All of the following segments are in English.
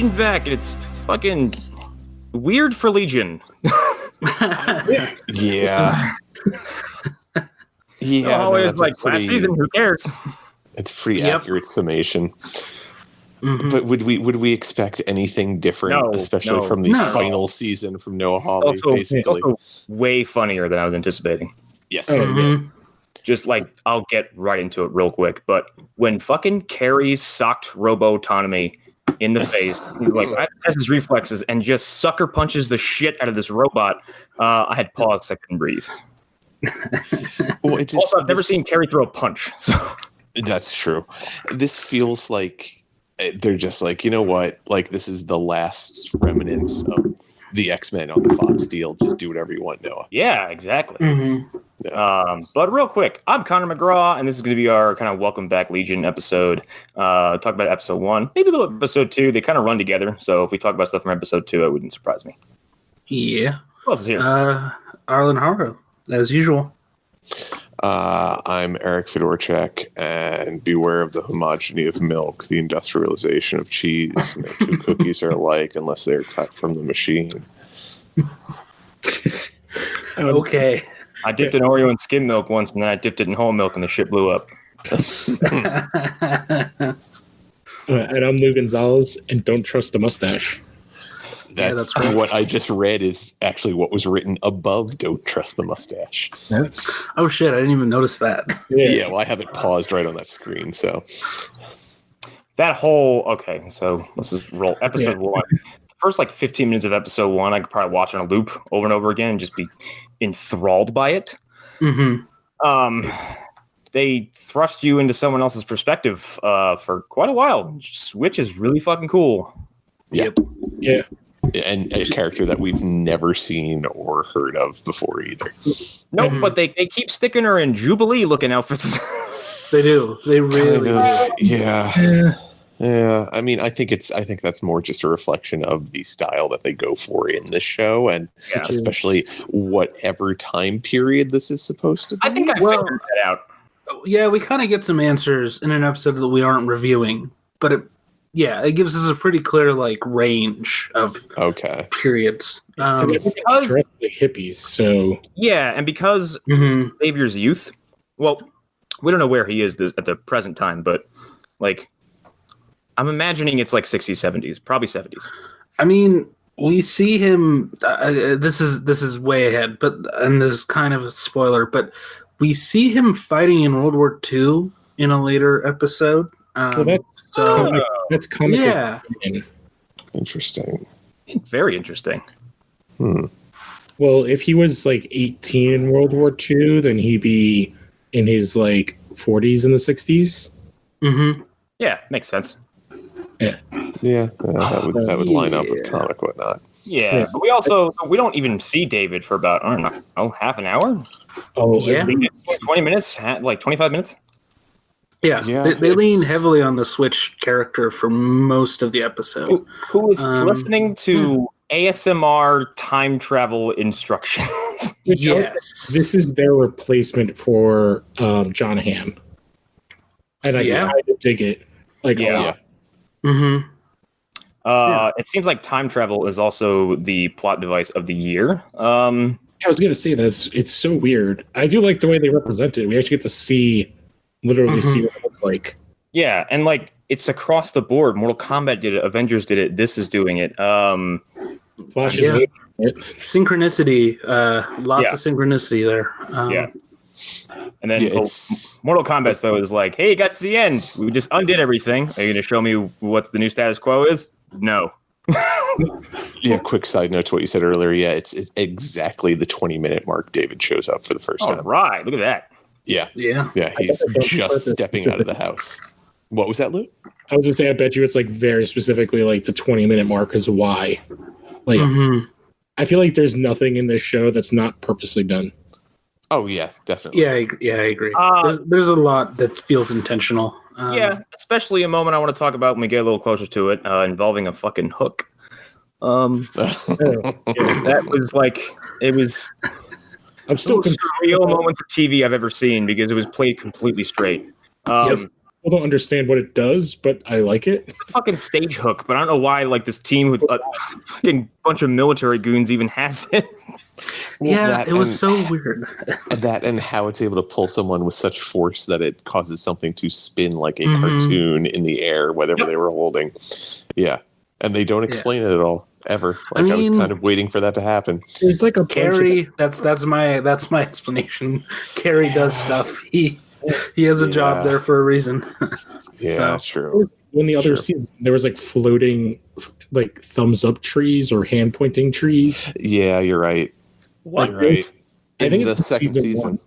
Legion back, and it's fucking weird for Legion. Yeah. Yeah, always like last season. Who cares? It's a pretty accurate summation. Mm-hmm. But would we expect anything different, especially from the final season from Noah Hawley? Basically, also way funnier than I was anticipating. Yes. Just like, I'll get right into it real quick. But when fucking Carrie socked Robo-Autonomy in the face, he's like, I have his reflexes, and just sucker punches the shit out of this robot. I had pause. I couldn't breathe. Well, also, I've never seen Carrie throw a punch. So that's true. This feels like they're just like, you know what? Like, this is the last remnants of the X-Men on the Fox deal. Just do whatever you want, Noah. Yeah, exactly. But real quick, I'm Connor McGraw, and this is going to be our kind of welcome back Legion episode. Talk about episode 1, maybe a little episode 2. They kind of run together, so if we talk about stuff from episode 2, it wouldn't surprise me. Yeah. Who else is here? Arlen Harrow, as usual. I'm Erik Fedorchak, and beware of the homogeny of milk, the industrialization of cheese. No two cookies are alike unless they're cut from the machine. Okay. I dipped an Oreo in skim milk once, and then I dipped it in whole milk, and the shit blew up. And I'm Lou Gonzalez, and don't trust the mustache. That's right. What I just read is actually what was written above "Don't trust the mustache." Yeah. Oh shit! I didn't even notice that. Yeah, well, I have it paused right on that screen. So that whole so let's just roll episode 1. The first 15 minutes of episode 1, I could probably watch on a loop over and over again and just be enthralled by it. They thrust you into someone else's perspective for quite a while, which is really fucking cool. Yeah. And a character that we've never seen or heard of before either. Nope, but they keep sticking her in Jubilee-looking outfits. They do. They really do. Yeah. I mean, I think that's more just a reflection of the style that they go for in this show, and especially whatever time period this is supposed to be. I think I figured that out. Yeah, we kind of get some answers in an episode that we aren't reviewing, but it gives us a pretty clear range of periods. Because the hippies, so and because Xavier's youth, well, we don't know where he is at the present time, but I'm imagining it's 60s, 70s, probably 70s. I mean, we see him. This is way ahead, and this is kind of a spoiler, but we see him fighting in World War II in a later episode. That's comic. Yeah. Interesting. Very interesting. Well, if he was 18 in World War II, then he'd be in his 40s and the 60s. Yeah, makes sense. Yeah, that would line up with comic whatnot. Yeah, but we don't even see David for about, I don't know, half an hour? Oh, yeah. 20 minutes? 25 minutes? Yeah. They lean heavily on the Switch character for most of the episode. Who is listening to ASMR time travel instructions? Yes. This is their replacement for John Hamm. And I kind of dig it. It seems like time travel is also the plot device of the year. I was going to say that it's so weird. I do like the way they represent it. We actually get to see what it looks like. Yeah, and it's across the board. Mortal Kombat did it. Avengers did it. This is doing it. Flash is synchronicity. Lots of synchronicity there. And then Mortal Kombat, though, is hey, you got to the end. We just undid everything. Are you going to show me what the new status quo is? No. Quick side note to what you said earlier. Yeah, it's exactly the 20-minute mark David shows up for the first time. Right. Look at that. Yeah, he's just stepping out of the house. What was that, Lou? I was just saying, I bet you it's very specifically the 20-minute mark is why. I feel like there's nothing in this show that's not purposely done. Oh yeah, definitely. Yeah, I agree. There's a lot that feels intentional. Especially a moment I want to talk about when we get a little closer to it, involving a fucking hook. That was it was. I'm still surreal moments of TV I've ever seen because it was played completely straight. Well, still don't understand what it does, but I like it. It's a fucking stage hook, but I don't know why like this team with a fucking bunch of military goons even has it. Well, it was so weird. That and how it's able to pull someone with such force that it causes something to spin like a cartoon in the air, whatever they were holding. Yeah. And they don't explain it at all, ever. Like I was kind of waiting for that to happen. It's like a Carrie. That's my explanation. Carrie does stuff. He has a job there for a reason. True. When the other season, there was like floating, like thumbs up trees or hand pointing trees. Yeah, you're right. What? You're right. I think the it's second season.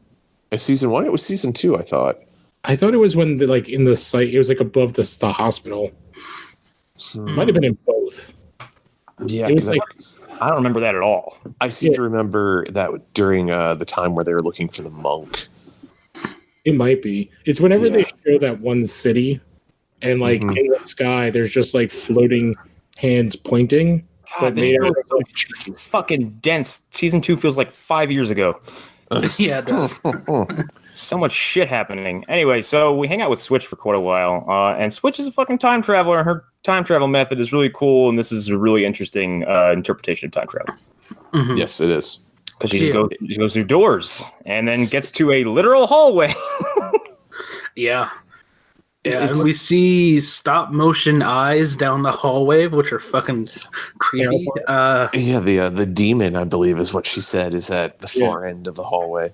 Season 1? It was season 2, I thought. I thought it was when in the site, it was like above the hospital. Might have been in both. Yeah, it was like, I don't remember that at all. I seem to remember that during the time where they were looking for the monk. It might be. It's whenever they show that one city, and like in the sky, there's just like floating hands pointing. God, this show is so fucking dense. Season 2 feels like 5 years ago. Yeah, it does. So much shit happening. Anyway, so we hang out with Switch for quite a while, and Switch is a fucking time traveler, and her time travel method is really cool, and this is a really interesting interpretation of time travel. Yes, it is. Because she goes through doors, and then gets to a literal hallway. Yeah, and we see stop motion eyes down the hallway, which are fucking creepy. The demon, I believe, is what she said, is at the far end of the hallway.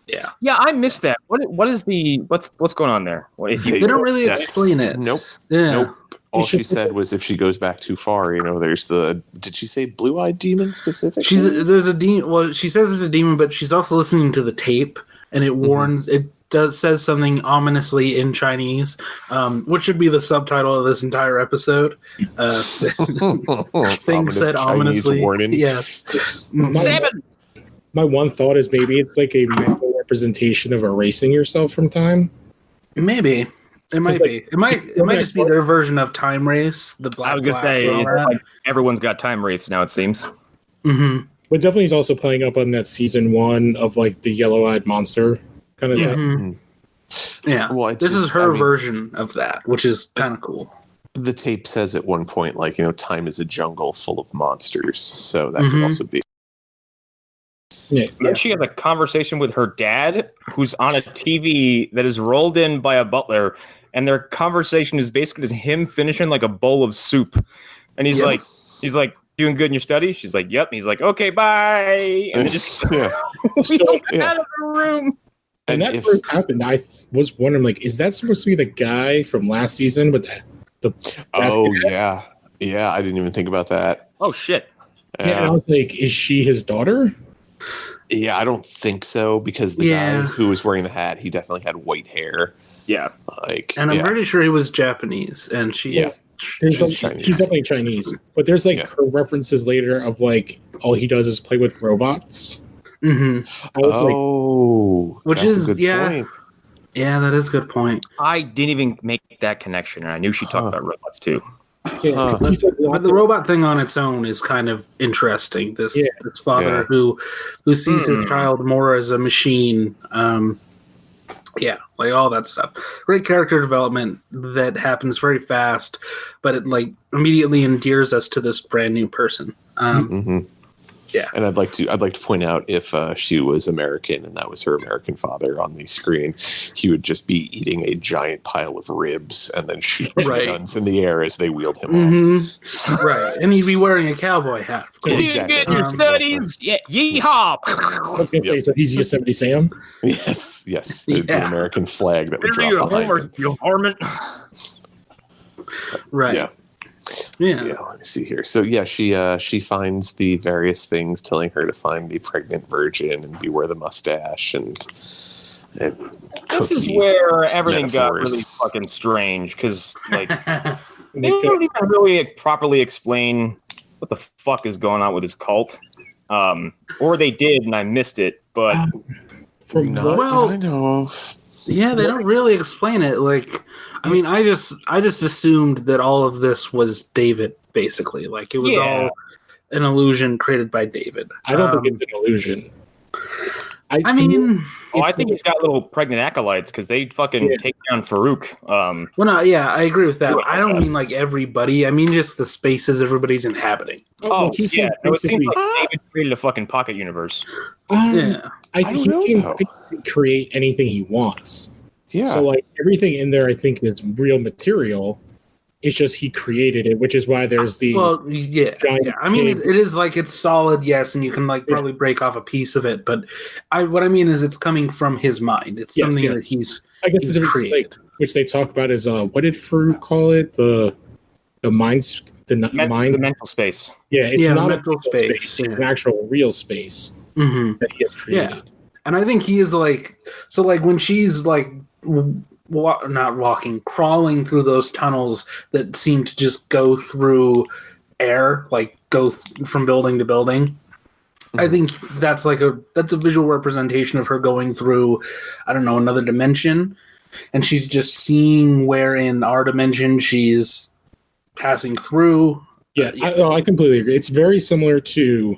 Yeah, I missed that. What's going on there? They don't really explain it. Nope. Yeah. Nope. All she said was if she goes back too far, there's did she say blue-eyed demon specifically? There's a demon. Well, she says there's a demon, but she's also listening to the tape, and it warns. It says something ominously in Chinese, which should be the subtitle of this entire episode. Things said ominously. Warning. Yes. 7. My one thought is maybe it's like a mental representation of erasing yourself from time. Maybe. It might be. It might just be their version of Time Race. The black. I was gonna say it's like everyone's got time wraiths now. It seems. Mm-hmm. But definitely is also playing up on that season 1 of like the yellow-eyed monster kind of thing. Mm-hmm. Yeah. Well, this is her version of that, which is kind of cool. The tape says at one point, like, time is a jungle full of monsters. So that could also be. Yeah. Then she has a conversation with her dad, who's on a TV that is rolled in by a butler, and their conversation is basically just him finishing like a bowl of soup, and he's like, "Doing good in your studies?" She's like, "Yep." And he's like, "Okay, bye," and just out of the room. And that first happened, I was wondering, like, is that supposed to be the guy from last season with the? Oh yeah, I didn't even think about that. Oh shit. Yeah, I was like, is she his daughter? Yeah, I don't think so, because the guy who was wearing the hat, he definitely had white hair. Yeah. And I'm pretty sure he was Japanese, and she's Chinese. She's definitely Chinese. But there's like her references later of like all he does is play with robots. Mm-hmm. I was which is a good point. Yeah, that is a good point. I didn't even make that connection, and I knew she talked about robots too. But the robot thing on its own is kind of interesting. This father who sees his child more as a machine. Like all that stuff. Great character development that happens very fast, but it like immediately endears us to this brand new person. Yeah, and I'd like to point out, if she was American and that was her American father on the screen, he would just be eating a giant pile of ribs and then shooting guns in the air as they wheeled him off. Right, and he'd be wearing a cowboy hat. Exactly. You get your studies, yeehaw! I was gonna say, so he's Yosemite Sam. Yes, the American flag that would drop behind him. You varmint. Right. Yeah. Let me see here. So she finds the various things telling her to find the pregnant virgin and beware the mustache and this is where everything got really fucking strange, because like they don't even really properly explain what the fuck is going on with his cult, or they did and I missed it, but I know. Yeah, they don't really explain it. Like, I mean, I just assumed that all of this was David, basically. Like, it was all an illusion created by David. I don't think it's an illusion. I mean, I think he's got little pregnant acolytes because they fucking take down Farouk. Well, no, yeah, I agree with that. I don't mean like everybody. I mean just the spaces everybody's inhabiting. Oh, yeah. No, it seems like David created a fucking pocket universe. Yeah. I think he can create anything he wants. Yeah. So, like, everything in there, I think, is real material. It's just he created it, which is why there's the yeah. I mean, it is like it's solid, yes, and you can like probably break off a piece of it. But what I mean is, it's coming from his mind. It's something that he's. I guess it's created, which they talk about is what did Farouk call it? The minds, the mental space. Yeah, it's not a mental space. It's an actual real space that he has created. Yeah, and I think he is like when she's like. Not walking, crawling through those tunnels that seem to just go through air, like go from building to building. Mm-hmm. I think that's a visual representation of her going through, I don't know, another dimension, and she's just seeing where in our dimension she's passing through. Yeah, I completely agree. It's very similar to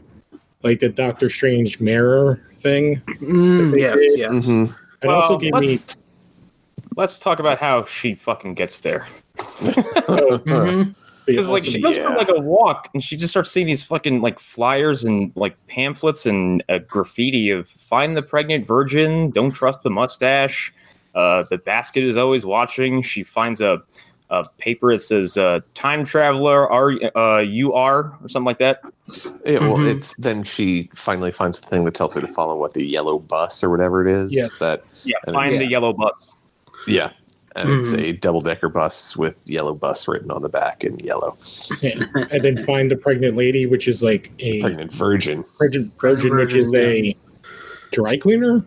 like the Doctor Strange mirror thing. Yes. Mm-hmm. It also gave me. Let's talk about how she fucking gets there. Mm-hmm. Because like she goes for like a walk and she just starts seeing these fucking like flyers and like pamphlets and graffiti of "Find the pregnant virgin, don't trust the mustache." The basket is always watching. She finds a paper that says "Time traveler, you are" or something like that. Yeah, well, it's then she finally finds the thing that tells her to follow the yellow bus or whatever it is. Find the yellow bus. Yeah, and it's a double-decker bus with yellow bus written on the back in yellow. And then find the pregnant lady, which is like a pregnant virgin. Pregnant virgin, which is a dry cleaner.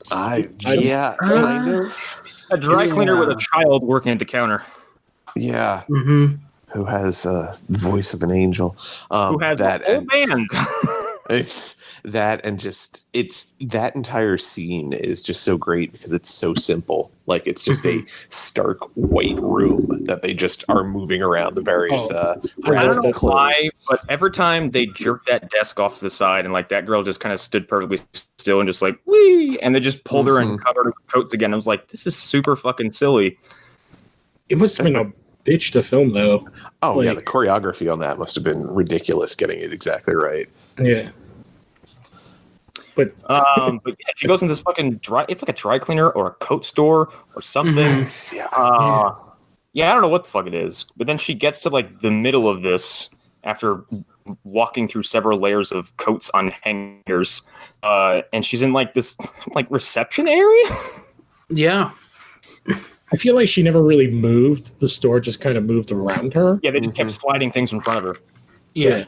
Kind of. A dry cleaner with a child working at the counter. Yeah. Mm-hmm. Who has the voice of an angel. Who has that whole band. It's that, and just that entire scene is just so great because it's so simple. Like it's just a stark white room that they just are moving around the various I don't know why, but every time they jerked that desk off to the side and like that girl just kind of stood perfectly still and just like wee, and they just pulled her and covered her with coats again. I was like, this is super fucking silly. It must have been a bitch to film though. Oh yeah, the choreography on that must have been ridiculous, getting it exactly right. Yeah. But yeah, she goes in this fucking it's like a dry cleaner or a coat store or something. I don't know what the fuck it is. But then she gets to like the middle of this after walking through several layers of coats on hangers. And she's in like this like reception area. Yeah. I feel like she never really moved. The store just kind of moved around her. Yeah, they just kept sliding things in front of her. Yeah.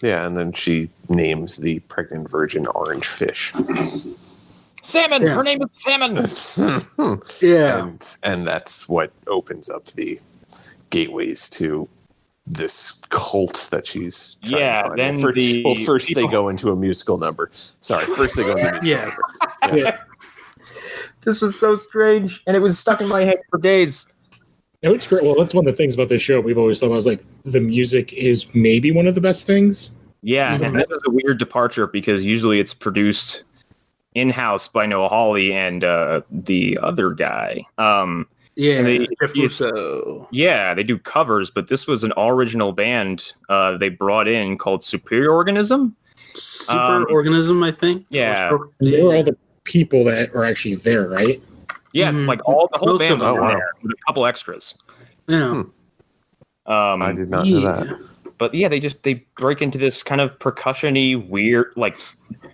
Yeah, and then she names the pregnant virgin Orange Fish. Salmon! Yeah. Her name is Salmon! Yeah. And that's what opens up the gateways to this cult that she's trying to find. Then first they go into a musical number. Sorry, first they go into a musical number. Yeah. This was so strange, and it was stuck in my head for days. No, it's great. Well, that's one of the things about this show. We've always thought, I was like, the music is maybe one of the best things. Yeah, and this is a weird departure because usually it's produced in-house by Noah Hawley and the other guy. Jeff Russo. Yeah, they do covers, but this was an original band they brought in called Superior Organism. Organism, I think. Yeah. There were all the people that are actually there, right? Yeah, like the whole band was there with a couple extras. Yeah. I did not know that. But yeah, they break into this kind of percussion-y, weird, like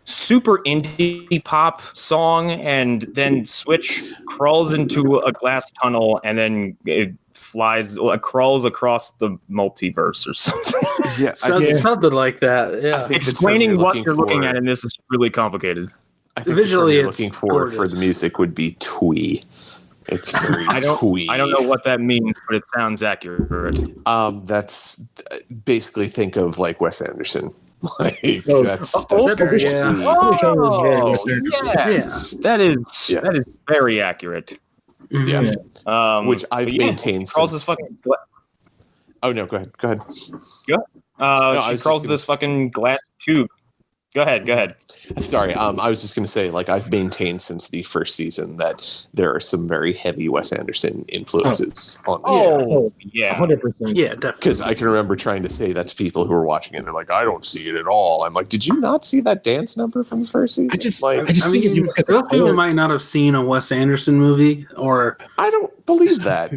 super indie pop song, and then Switch crawls into a glass tunnel, and then it crawls across the multiverse or something. Yeah, something like that. Yeah. Explaining what you're looking at in this is really complicated. I think visually, the term you're looking for the music would be twee. It's very twee. I don't know what that means, but it sounds accurate. That's basicly think of like Wes Anderson. That is very accurate. Yeah. Which I've maintained since. Oh no, go ahead. She crawls this fucking glass tube. Go ahead. Sorry, I was just going to say, like, I've maintained since the first season that there are some very heavy Wes Anderson influences on the show. Oh, yeah. 100%. Yeah, definitely. Because I can remember trying to say that to people who were watching it, and they're like, I don't see it at all. I'm like, did you not see that dance number from the first season? I just think if you look at those people might not have seen a Wes Anderson movie, or I don't believe that.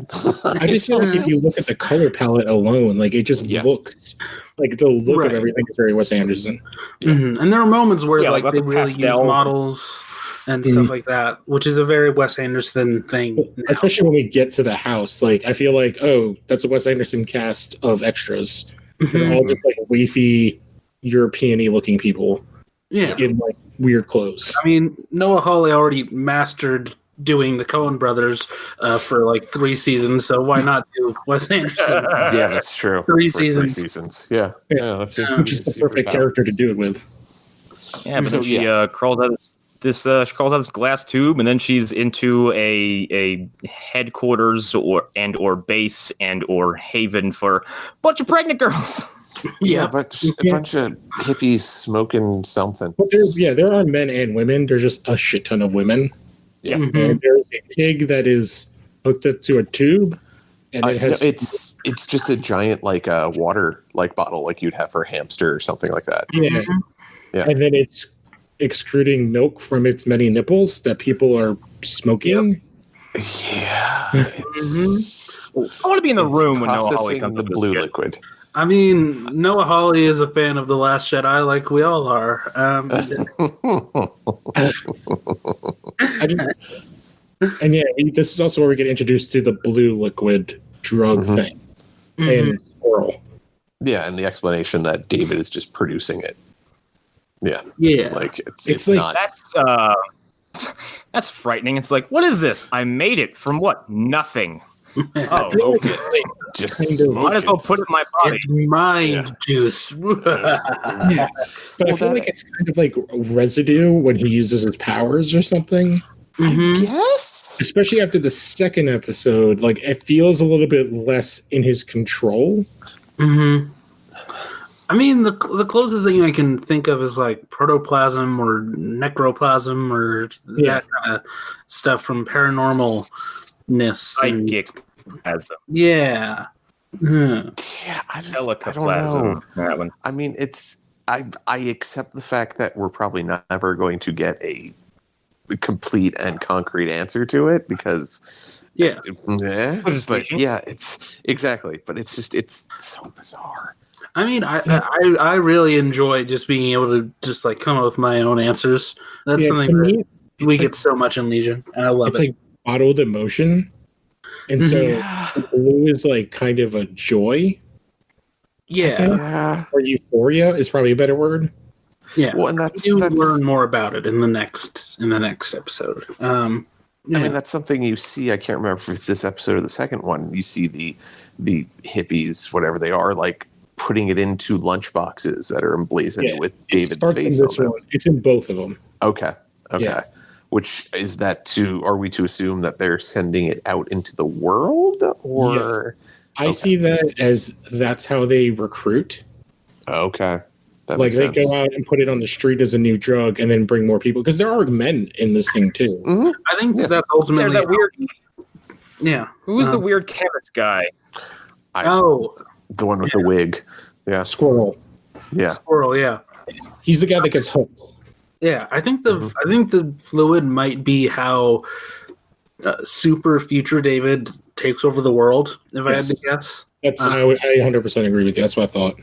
I just feel like if you look at the color palette alone, like it just looks like the look of everything is very Wes Anderson. Yeah. And there are moments where like they the really use models and stuff like that, which is a very Wes Anderson thing. Now. Especially when we get to the house, like I feel like, oh, that's a Wes Anderson cast of extras. They're all just like leafy, European-y looking people. Yeah, in like weird clothes. I mean, Noah Hawley already mastered doing the Coen brothers for like 3 seasons, so why not do Wes Anderson? Yeah, that's true. 3 seasons. 3 seasons. Yeah, that seems which is the perfect character to do it with. Yeah, but then she crawls out she crawls out this glass tube, and then she's into a headquarters or base or haven for a bunch of pregnant girls. Yeah, but a bunch of hippies smoking something. But there are men and women. There's just a shit ton of women. Yeah, and there's a pig that is hooked up to a tube, and it has. It's just a giant like water like bottle like you'd have for a hamster or something like that. Yeah, and then it's extruding milk from its many nipples that people are smoking. Yeah, I want to be in the room when Noah Hawley comes the blue liquid. I mean, Noah Hawley is a fan of The Last Jedi, like we all are. This is also where we get introduced to the blue liquid drug thing and squirrel. Yeah, and the explanation that David is just producing it. Yeah, like it's like, not. That's frightening. It's like, what is this? I made it from what? Nothing. Okay. Just might as well put it in my body. It's mind juice. But I feel like it's kind of like residue when he uses his powers or something. Yes. Especially after the second episode, like it feels a little bit less in his control. I mean, the closest thing I can think of is like protoplasm or necroplasm or that kind of stuff from paranormalness. Psychic plasm. Yeah. Yeah, I don't know. That one. I mean, I accept the fact that we're probably never going to get a complete and concrete answer to it because it's exactly, but it's so bizarre. I mean, I really enjoy just being able to just like come up with my own answers. That's something that we get so much in Legion, and I love it. It's like bottled emotion, and so blue is like kind of a joy. Yeah, or euphoria is probably a better word. Yeah, well, and that's learn more about it in the next episode. I mean, that's something you see. I can't remember if it's this episode or the second one. You see the hippies, whatever they are, like putting it into lunch boxes that are emblazoned with David's face on them. It's in both of them. Okay. Which is that are we to assume that they're sending it out into the world, or? Yes. I see that as that's how they recruit. Okay. That like they makes sense. go out and put it on the street as a new drug, and then bring more people because there are men in this thing too. I think that's ultimately there's that weird. Yeah, who's the weird chemist guy? The one with the wig. Yeah, Squirrel. Yeah, Squirrel. Yeah, he's the guy that gets hooked. Yeah, I think the fluid might be how super future David takes over the world. If I had to guess, I 100% agree with you. That's what I thought.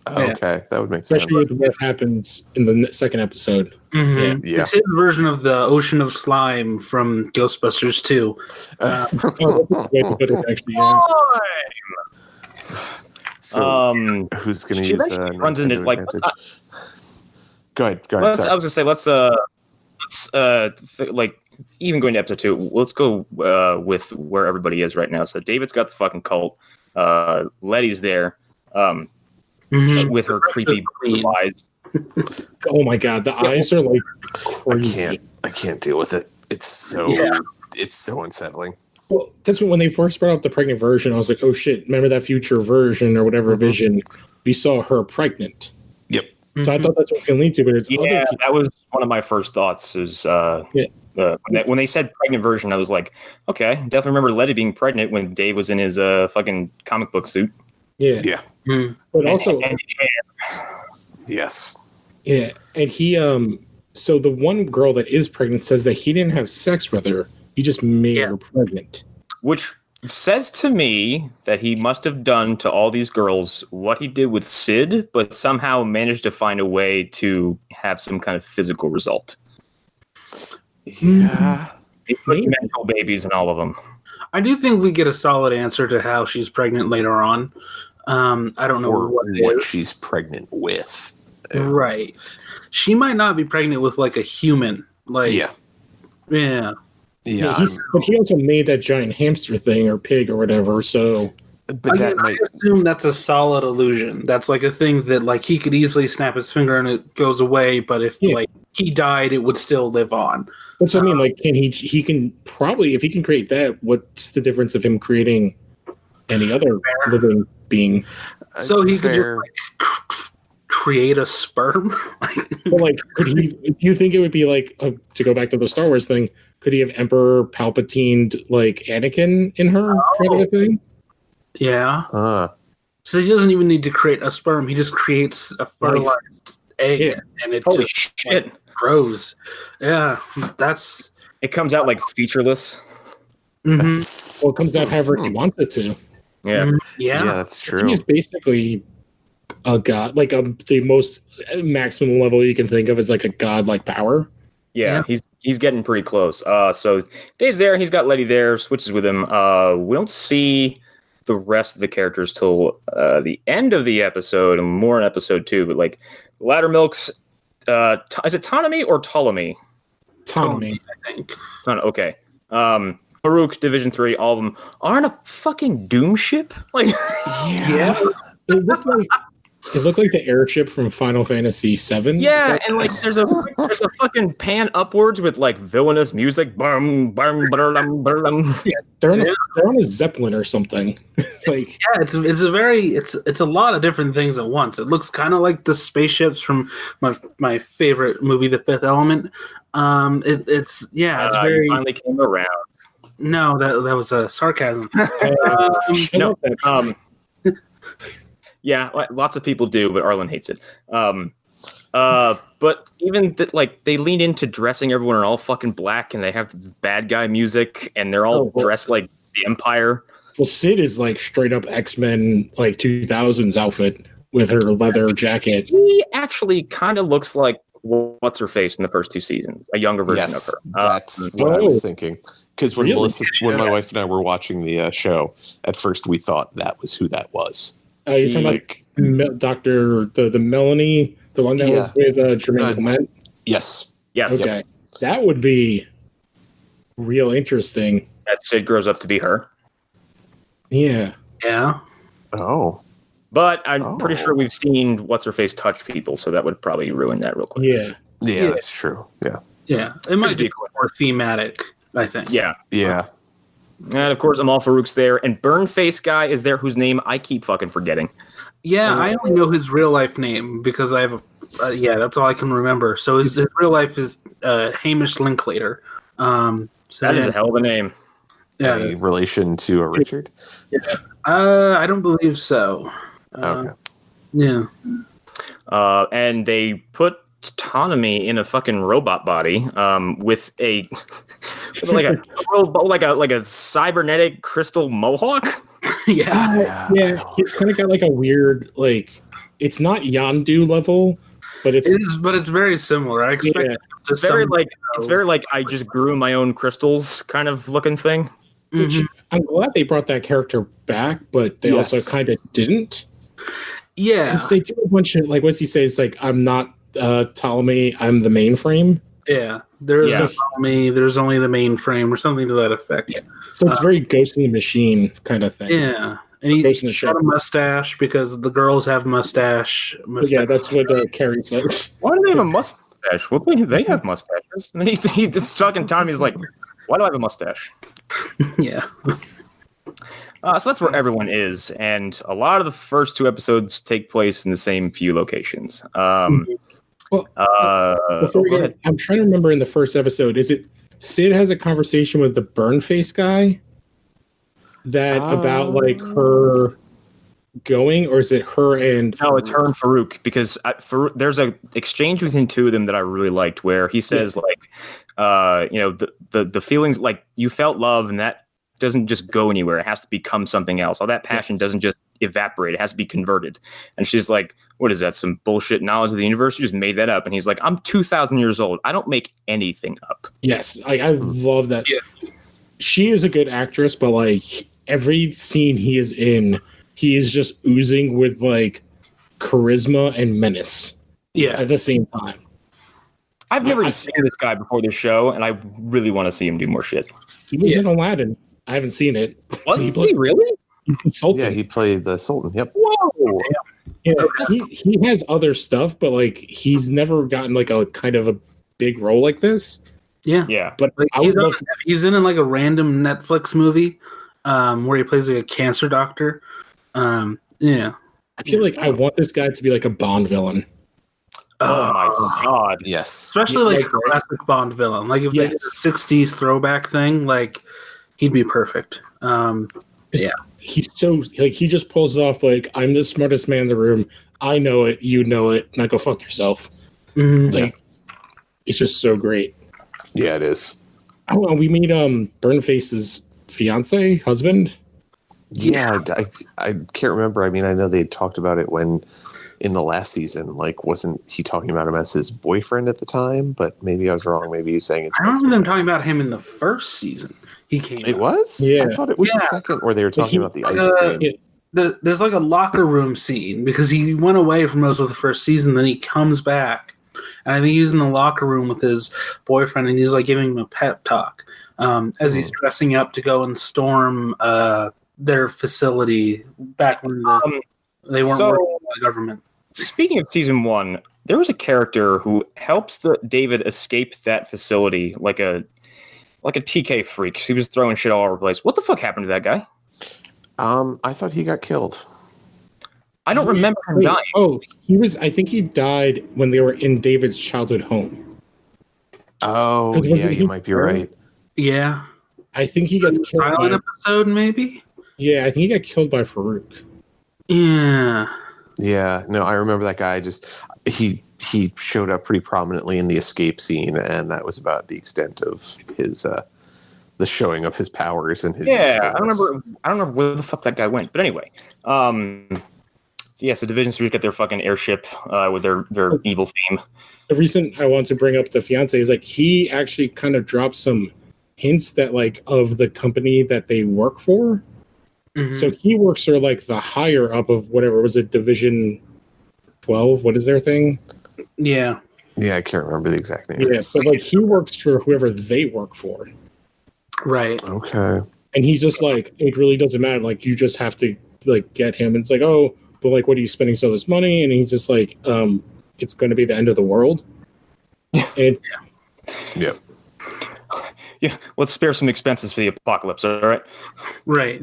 Okay, that would make sense. Especially with what happens in the second episode. Yeah. It's his version of the Ocean of Slime from Ghostbusters 2. So, who's going to use runs into like? Go ahead. I was going to say let's like even going to episode 2. Let's go with where everybody is right now. So David's got the fucking cult. Letty's there. With her creepy blue eyes. Oh my god, the eyes are like crazy. I can't deal with it. It's so unsettling. Well, that's when they first brought up the pregnant version. I was like, oh shit! Remember that future version or whatever vision? We saw her pregnant. Yep. So I thought that's what it can lead to, but it's other Yeah, people. that was one of my first thoughts. Is when they said pregnant version, I was like, okay, definitely remember Letty being pregnant when Dave was in his fucking comic book suit. Yeah. Yeah. But also, Yes. yeah, and he so the one girl that is pregnant says that he didn't have sex with her. He just made her pregnant. Which says to me that he must have done to all these girls what he did with Sid, but somehow managed to find a way to have some kind of physical result. Yeah. He put mental babies in all of them. I do think we get a solid answer to how she's pregnant later on. I don't know Or what is. she's pregnant with. Right. She might not be pregnant with like a human. Like Yeah. Yeah. Yeah. But he also made that giant hamster thing or pig or whatever. So, But that I might. assume that's a solid illusion. That's like a thing that like he could easily snap his finger and it goes away. But if like he died, it would still live on. That's what I mean. Like, he can probably, if he can create that, what's the difference of him creating any other living being? So he could just like create a sperm. But like, could he? Do you think it would be like to go back to the Star Wars thing? Could he have Emperor Palpatine like Anakin in her kind of a thing? Yeah. Huh. So he doesn't even need to create a sperm. He just creates a fertilized egg, and it Holy just shit! Like, grows. Yeah, that's. It comes out like featureless. Mm-hmm. Well, it comes out however he wants it to. Yeah. Yeah, that's true. He's basically a god, like the most maximum level you can think of is like a god-like power. Yeah, he's getting pretty close. So Dave's there. He's got Letty there. Switches with him. We don't see the rest of the characters till the end of the episode, and more in episode 2. But like Laddermilk's, is it Ptolemy or Ptolemy? Ptolemy, I think. Okay. Farouk, Division 3, all of them are on a fucking doom ship. Like, Yeah. It looked like the airship from Final Fantasy VII. yeah, and like there's a fucking pan upwards with like villainous music. Bum, bum, brlum, brlum. Yeah, they're on a Zeppelin or something. Like, yeah, it's a lot of different things at once. It looks kind of like the spaceships from my favorite movie, The Fifth Element. It's very. You finally came around. No, that was a sarcasm. Yeah, lots of people do, but Arlen hates it. But even like they lean into dressing everyone in all fucking black, and they have bad guy music, and they're all dressed like the Empire. Well, Sid is like straight up X-Men like 2000s outfit with her leather jacket. He actually kind of looks like what's her face in the first 2 seasons, a younger version of her. That's what I was thinking. Because when my wife and I were watching the show, at first we thought that was who that was. You're talking about Dr. the Melanie, the one that was with Jermaine Clement? Yes. Okay. Yep. That would be real interesting. That Sid grows up to be her. Yeah. Yeah. Oh. But I'm pretty sure we've seen what's-her-face touch people, so that would probably ruin that real quick. Yeah. Yeah, that's true. Yeah. Yeah. It might be more thematic, I think. Yeah. Yeah. And of course, Amal Farouk's there, and Burnface guy is there, whose name I keep fucking forgetting. Yeah, I only know his real life name because I have a. That's all I can remember. So his real life is Hamish Linklater. So that is a hell of a name. Yeah. Any relation to Richard? Yeah. I don't believe so. Okay. Yeah. And they put Ptolemy in a fucking robot body with a like a cybernetic crystal mohawk. Yeah. He's kind of got like a weird, like, it's not Yondu level, but it's very similar. I expect it's very like I just grew my own crystals kind of looking thing. Which I'm glad they brought that character back, but they also kind of didn't. Yeah, because they do a bunch of, like, what's he say? It's like, I'm not Ptolemy, I'm the mainframe. Yeah, there is no Ptolemy, there's only the mainframe, or something to that effect. Yeah. So it's very Ghost in the Machine kind of thing. Yeah, and he's got a mustache because the girls have mustache. Yeah, that's what Carrie says. Why do they have a mustache? Well, they have mustaches. And he's talking Tommy's like, why do I have a mustache? Yeah. So that's where everyone is, and a lot of the first 2 episodes take place in the same few locations. Well, before we go get, ahead. I'm trying to remember in the first episode, is it Sid has a conversation with the burn face guy that about like her going, or is it her and? No, it's her and Farouk, because there's a exchange between 2 of them that I really liked, where he says the feelings, like, you felt love, and that doesn't just go anywhere. It has to become something else. All that passion doesn't just evaporate. It has to be converted. And she's like, what is that? Some bullshit knowledge of the universe? You just made that up. And he's like, I'm 2,000 years old. I don't make anything up. Yes, I love that. Yeah. She is a good actress, but like every scene he is in, he is just oozing with like charisma and menace. Yeah, at the same time. I've never seen this guy before this show, and I really want to see him do more shit. He was in Aladdin. I haven't seen it. Was he really? Yeah, he played the Sultan. Yep. Whoa. Yeah, he has other stuff, but like he's never gotten like a kind of a big role like this. Yeah. But like, he's in like a random Netflix movie where he plays like a cancer doctor. Yeah. I feel like I want this guy to be like a Bond villain. Oh my god. Yes. Especially like a classic Bond villain. Like if they did a 60s throwback thing, like he'd be perfect. He's so like he just pulls off like, I'm the smartest man in the room. I know it, you know it, now go fuck yourself. Mm-hmm. Like it's just so great. Yeah, it is. Oh, and we meet Burnface's fiance, husband. Yeah, I can't remember. I mean, I know they talked about it when in the last season. Like, wasn't he talking about him as his boyfriend at the time? But maybe I was wrong. Maybe he's saying it's. I remember them talking about him in the first season. He came. It was. Yeah. I thought it was the second where they were talking about the ice cream. There's like a locker room scene because he went away for most of the first season. Then he comes back, and I think he's in the locker room with his boyfriend, and he's like giving him a pep talk as he's dressing up to go and storm their facility back when they weren't working for the government. Speaking of season 1, there was a character who helps David escape that facility like a TK freak. He was throwing shit all over the place. What the fuck happened to that guy? I thought he got killed. I don't remember him dying. Oh, I think he died when they were in David's childhood home. Oh, yeah, you might be right. Yeah. I think he got killed. Silent episode, maybe? Yeah, I think he got killed by Farouk. Yeah. Yeah, no, I remember that guy. He showed up pretty prominently in the escape scene, and that was about the extent of his the showing of his powers and his. Yeah, I don't remember where the fuck that guy went. But anyway, so Division 3's got their fucking airship with their evil theme. The reason I want to bring up the fiance is like he actually kind of dropped some hints that like of the company that they work for. Mm-hmm. So he works for like the higher up of whatever was it, Division 12. What is their thing? Yeah. Yeah, I can't remember the exact name. Yeah, but like he works for whoever they work for. Right. Okay. And he's just like, it really doesn't matter. Like you just have to like get him. And it's like, oh, but like, what are you spending so this money? And he's just like, it's going to be the end of the world. And Yep. Yeah, let's spare some expenses for the apocalypse. All right. Right.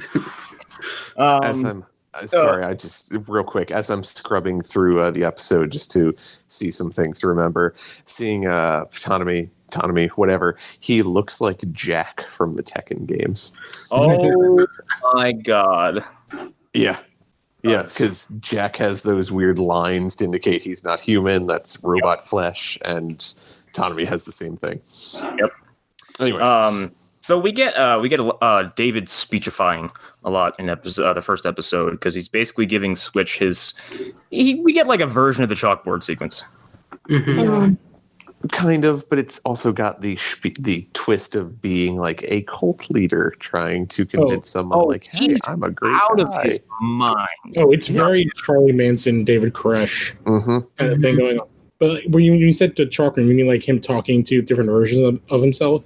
As I'm sorry, I just real quick as I'm scrubbing through the episode just to see some things to remember. Seeing Autonomy, whatever, he looks like Jack from the Tekken games. Oh my god. Yeah. Yeah, because Jack has those weird lines to indicate he's not human. That's robot flesh, and Autonomy has the same thing. Yep. Anyways, so we get David speechifying a lot in the first episode because he's basically giving Switch we get like a version of the chalkboard sequence. Mm-hmm. Kind of, but it's also got the twist of being like a cult leader trying to convince someone like, hey, I'm a great out guy. of his mind. Oh, it's very Charlie Manson, David Koresh kind of thing going on. But when you said to Chalkman, you mean like him talking to different versions of himself?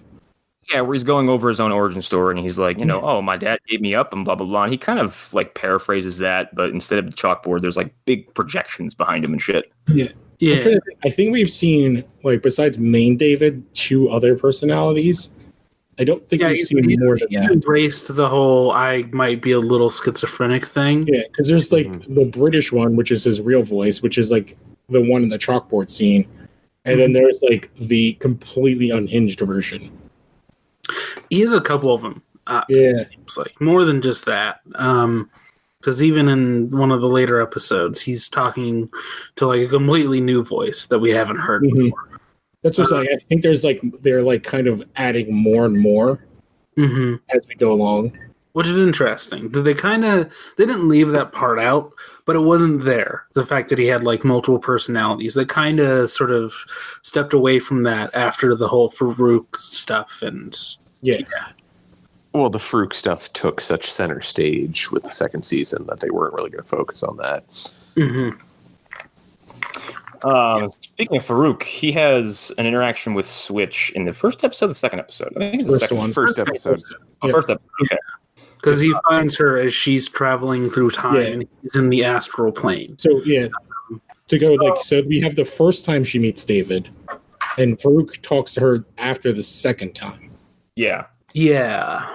Yeah, where he's going over his own origin story, and he's like, oh, my dad gave me up, and blah, blah, blah. And he kind of like paraphrases that, but instead of the chalkboard, there's like big projections behind him and shit. Yeah. I think we've seen, like, besides main David, 2 other personalities. I don't think we've seen more than that. Embraced the whole I might be a little schizophrenic thing. Yeah, because there's like the British one, which is his real voice, which is like the one in the chalkboard scene. And then there's like the completely unhinged version. He has a couple of them. Yeah. Seems like more than just that. Because even in one of the later episodes, he's talking to like a completely new voice that we haven't heard before. That's what's like. I think they're like kind of adding more and more as we go along, which is interesting. They didn't leave that part out, but it wasn't there. The fact that he had like multiple personalities, they kind of sort of stepped away from that after the whole Farouk stuff, and yeah. Well, the Farouk stuff took such center stage with the second season that they weren't really going to focus on that. Speaking of Farouk, he has an interaction with Switch in the first episode, the second episode. I think it's the second one. First episode. First episode. Okay. Because he finds her as she's traveling through time, and he's in the astral plane. So so we have the first time she meets David, and Farouk talks to her after the second time. Yeah. Yeah.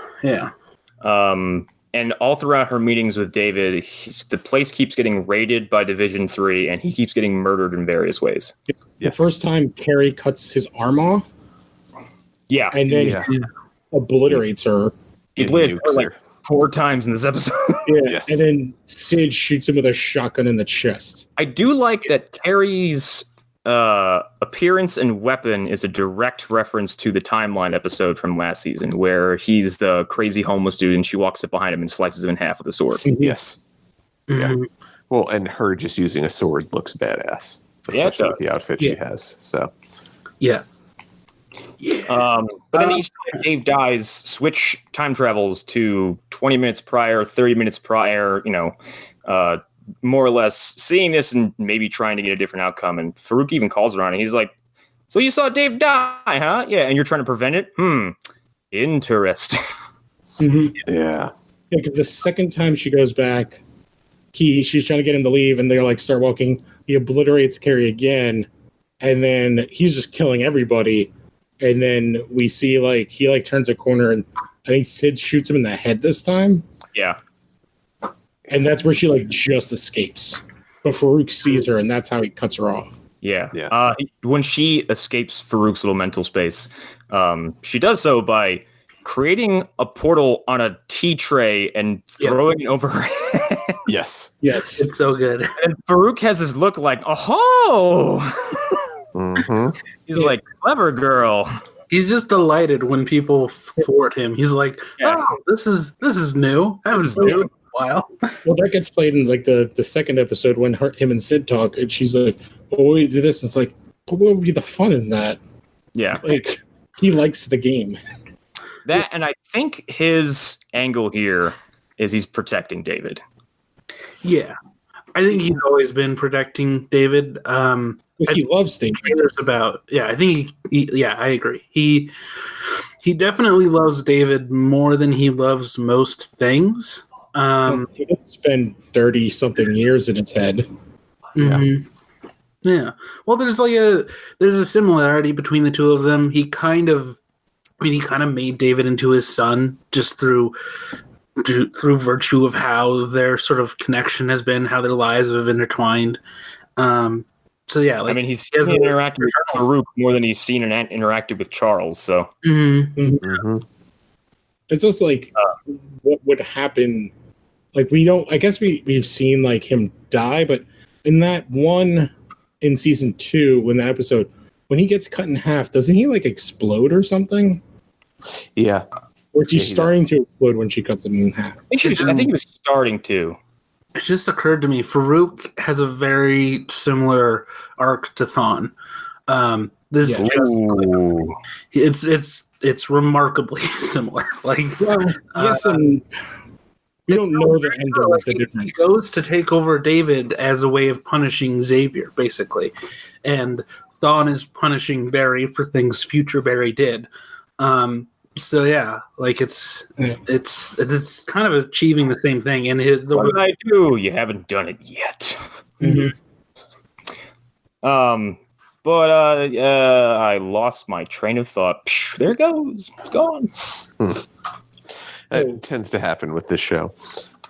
And all throughout her meetings with David, the place keeps getting raided by Division 3, and he keeps getting murdered in various ways. The first time, Carrie cuts his arm off. Yeah. And then he obliterates her. He obliterates her like 4 times in this episode. Yes. And then Sid shoots him with a shotgun in the chest. I do like that Carrie's appearance and weapon is a direct reference to the Timeline episode from last season, where he's the crazy homeless dude and she walks up behind him and slices him in half with a sword. Yes. Yeah. Well, and her just using a sword looks badass, especially with the outfit she has. So. Yeah. But then each time Dave dies, Switch time travels to 20 minutes prior, 30 minutes prior, more or less seeing this and maybe trying to get a different outcome. And Farouk even calls her on it. He's like, so you saw Dave die, huh? Yeah, and you're trying to prevent it? Interesting. Yeah. Because the second time she goes back, she's trying to get him to leave, and they're like, start walking. He obliterates Carrie again, and then he's just killing everybody. And then we see like he like turns a corner, and I think Sid shoots him in the head this time. Yeah. And that's where she like just escapes. But Farouk sees her, and that's how he cuts her off. Yeah. When she escapes Farouk's little mental space, she does so by creating a portal on a tea tray and throwing it over her head. Yes. It's so good. And Farouk has this look like, oh! He's like, clever girl. He's just delighted when people thwart him. He's like, oh, this is new. That was new. Wow. Well, that gets played in like the second episode when him and Sid talk, and she's like, "Oh, we do this." And it's like, what would be the fun in that? Yeah, like he likes the game. That, and I think his angle here is he's protecting David. Yeah, I think he's always been protecting David. He loves David. I think I agree. He definitely loves David more than he loves most things. He did spend 30-something years in his head. Yeah. Well, there's a similarity between the two of them. He kind of made David into his son just through virtue of how their sort of connection has been, how their lives have intertwined. So yeah, like, he's interacted with Farouk more than he's seen and interacted with Charles. So it's just like what would happen. Like I guess we've seen like him die, but in that one in season 2, when that episode, when he gets cut in half, doesn't he like explode or something? Yeah. Or is he starting to explode when she cuts him in half? I think he was starting to. It just occurred to me, Farouk has a very similar arc to Thawne. It's remarkably similar. Like, yes, and we don't know the end of the difference. He goes to take over David as a way of punishing Xavier, basically, and Thawne is punishing Barry for things future Barry did. So yeah, like it's kind of achieving the same thing. And what did I do? You haven't done it yet. Mm-hmm. But I lost my train of thought. Psh, there it goes. It's gone. It tends to happen with this show.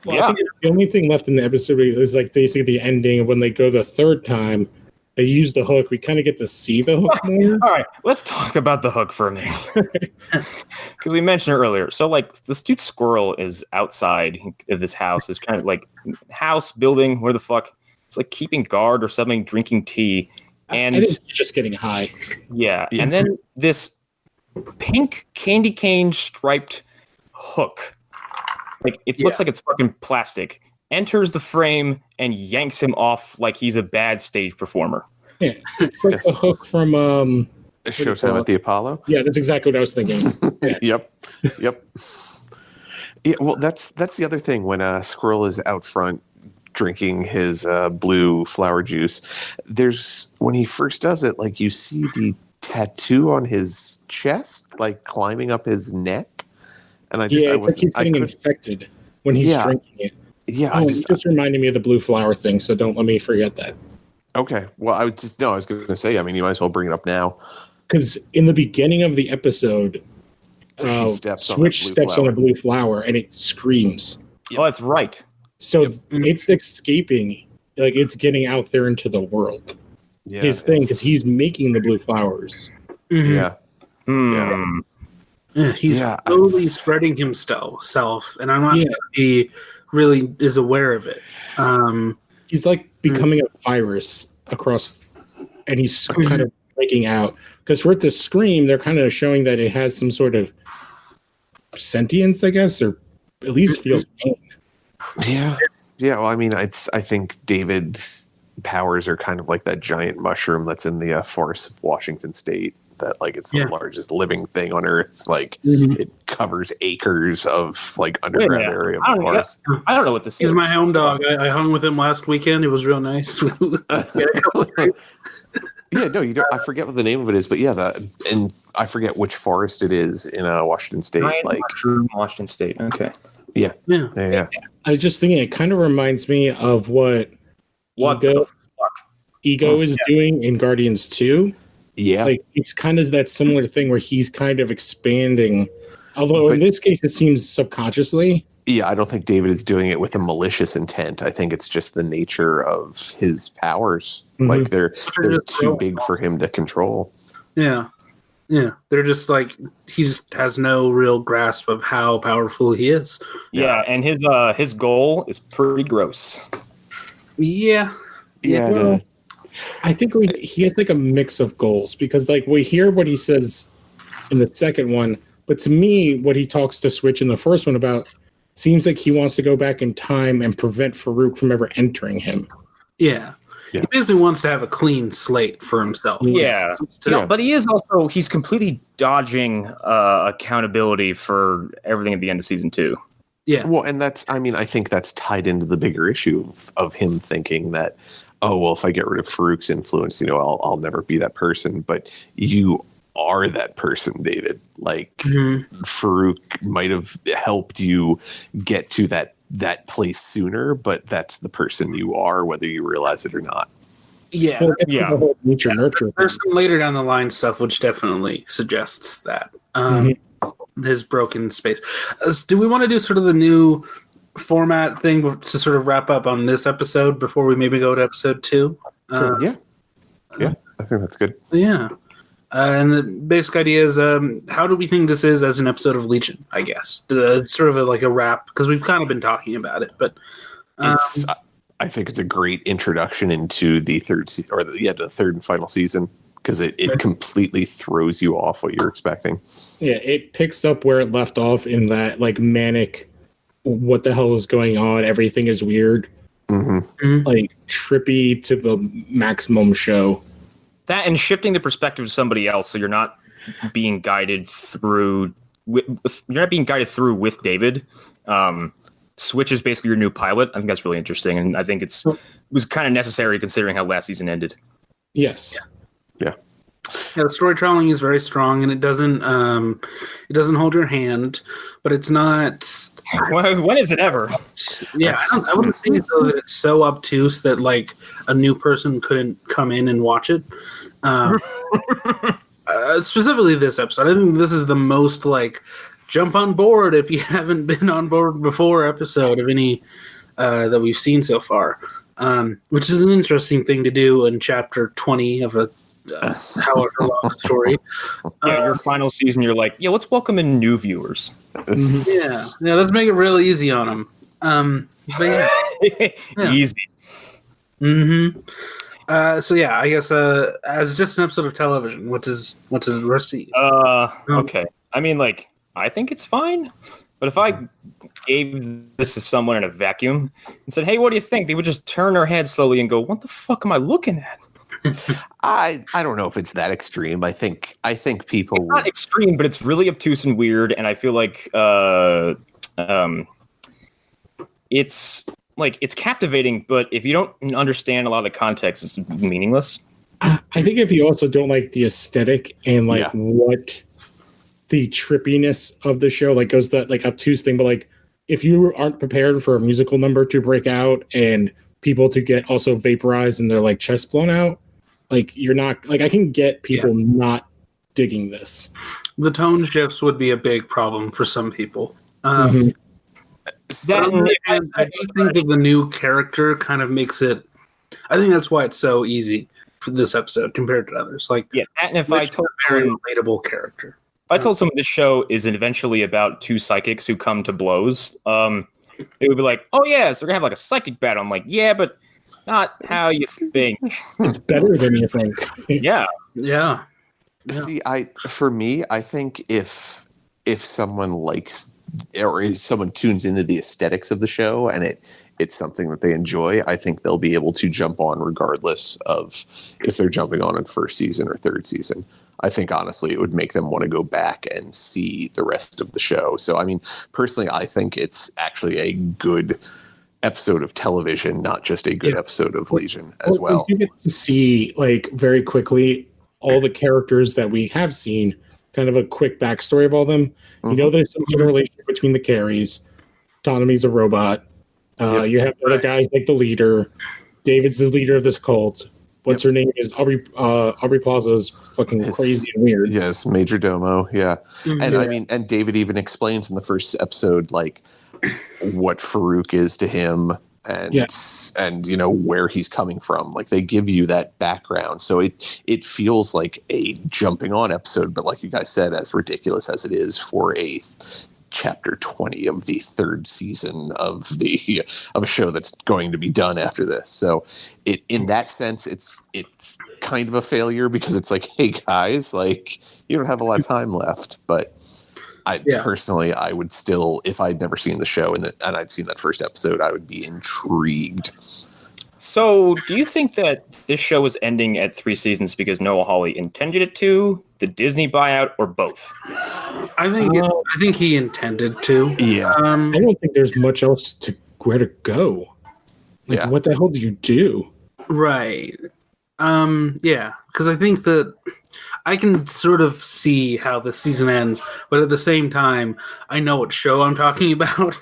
Well, yeah. I think the only thing left in the episode is like basically the ending of when they go the third time. They use the hook. We kind of get to see the hook more. All right, let's talk about the hook for a minute. Because we mentioned it earlier. So, like, this dude Squirrel is outside of this house. It's kind of like house, building, where the fuck. It's like keeping guard or something, drinking tea. And I think it's just getting high. Yeah. And then this pink candy cane striped hook. Like, it looks like it's fucking plastic. Enters the frame and yanks him off like he's a bad stage performer. Yeah, it's like the hook from Showtime at the Apollo. Yeah, that's exactly what I was thinking. Yeah. Yep. Yeah, well, that's the other thing when Squirrel is out front drinking his blue flower juice. There's when he first does it, like you see the tattoo on his chest, like climbing up his neck, and I like he's getting infected when he's drinking it. Yeah, it just reminded me of the blue flower thing, so don't let me forget that. Okay, well, I was going to say, I mean, you might as well bring it up now. Because in the beginning of the episode, Switch steps on a blue flower, and it screams. Yep. Oh, that's right. So it's escaping, like it's getting out there into the world. Yeah, his thing, because he's making the blue flowers. Mm-hmm. Yeah. Mm. Yeah. He's slowly spreading himself, and I'm not sure if he really is aware of it. He's like becoming a virus across, and he's kind of breaking out. Because for it to scream, they're kind of showing that it has some sort of sentience, I guess, or at least feels pain. Yeah. Well, I mean, I think David's powers are kind of like that giant mushroom that's in the forests of Washington State. That like it's the largest living thing on Earth. Like it covers acres of like underground area of the forest. I don't know what this is. He's my home dog. I hung with him last weekend. It was real nice. Yeah, no, you don't. I forget what the name of it is, but and I forget which forest it is in Washington State. Washington State. Okay. Yeah. I was just thinking, it kind of reminds me of what Ego is doing in Guardians 2. Yeah. Like it's kind of that similar thing where he's kind of expanding. Although in this case it seems subconsciously. Yeah, I don't think David is doing it with a malicious intent. I think it's just the nature of his powers. Mm-hmm. Like they're too big for him to control. Yeah. Yeah. They're just like he just has no real grasp of how powerful he is. Yeah, and his goal is pretty gross. Yeah. Yeah. Well, I think he has like a mix of goals because like we hear what he says in the second one, but to me, what he talks to Switch in the first one about seems like he wants to go back in time and prevent Farouk from ever entering him. Yeah. He basically wants to have a clean slate for himself. Yeah. But he's completely dodging accountability for everything at the end of season 2. Yeah. Well, and I think that's tied into the bigger issue of him thinking that, oh, well, if I get rid of Farouk's influence, I'll never be that person. But you are that person, David. Like Farouk might have helped you get to that place sooner, but that's the person you are, whether you realize it or not. Yeah. Well, the whole nature nurture. There's some later down the line stuff which definitely suggests that. His broken space. Do we want to do sort of the new format thing to sort of wrap up on this episode before we maybe go to episode 2? Sure. Yeah, I think that's good. Yeah. And the basic idea is, how do we think this is as an episode of Legion, I guess? Sort of like a wrap, because we've kind of been talking about it. But I think it's a great introduction into the third the third and final season, because it completely throws you off what you're expecting. Yeah, it picks up where it left off in that like manic, what the hell is going on? Everything is weird. Like trippy to the maximum show. That and shifting the perspective to somebody else, so you're not being guided through. You're not being guided through with David. Switch is basically your new pilot. I think that's really interesting, and I think it was kind of necessary considering how last season ended. Yes. Yeah. The storytelling is very strong, and it doesn't hold your hand, but it's not. When is it ever? Yeah, I wouldn't say though that it's so obtuse that like a new person couldn't come in and watch it. Specifically this episode. I think this is the most like jump on board if you haven't been on board before episode of any that we've seen so far, which is an interesting thing to do in chapter 20 of a however long story. Your final season, you're like, yeah, let's welcome in new viewers. Yeah, let's make it real easy on them. But yeah. Easy. So yeah, I guess as just an episode of television, what does the rest of you? Okay. I mean, like, I think it's fine. But if I gave this to someone in a vacuum and said, "Hey, what do you think?" they would just turn their head slowly and go, "What the fuck am I looking at?" I don't know if it's that extreme. I think people it's not extreme, but it's really obtuse and weird, and I feel like it's captivating, but if you don't understand a lot of the context, it's meaningless. I think if you also don't like the aesthetic and what the trippiness of the show, like goes that like obtuse thing, but like if you aren't prepared for a musical number to break out and people to get also vaporized and their like chest blown out, like you're not like I can get people not digging this. The tone shifts would be a big problem for some people. I do think that the new character kind of makes it. I think that's why it's so easy for this episode compared to others. Like, and if I told a very relatable character, if I told someone this show is eventually about two psychics who come to blows, it would be like, oh yeah, so we're gonna have like a psychic battle. I'm like, yeah, but not how you think. It's better than you think. Yeah. See, I think if someone likes or if someone tunes into the aesthetics of the show and it's something that they enjoy, I think they'll be able to jump on regardless of if they're jumping on in first season or third season. I think honestly it would make them want to go back and see the rest of the show. So I mean, personally, I think it's actually a good episode of television, not just a good episode of Legion as well. You get to see like very quickly all the characters that we have seen, kind of a quick backstory of all them. You know, there's some sort of relationship between the Carries. Ptolemy's a robot. You have other guys like the leader. David's the leader of this cult. What's her name is Aubrey Plaza's fucking crazy and weird. Yes, Major Domo. Yeah. And I mean, and David even explains in the first episode, like what Farouk is to him and you know, where he's coming from. Like they give you that background. So it feels like a jumping on episode, but like you guys said, as ridiculous as it is for a chapter 20 of the third season of a show that's going to be done after this. So in that sense, it's kind of a failure because it's like, hey guys, like you don't have a lot of time left. But personally, I would still, if I'd never seen the show and I'd seen that first episode, I would be intrigued. So, do you think that this show is ending at 3 seasons because Noah Hawley intended it to, the Disney buyout, or both? I think he intended to. Yeah. I don't think there's much else to where to go. Like, what the hell do you do? Right. Because I think that I can sort of see how the season ends, but at the same time, I know what show I'm talking about.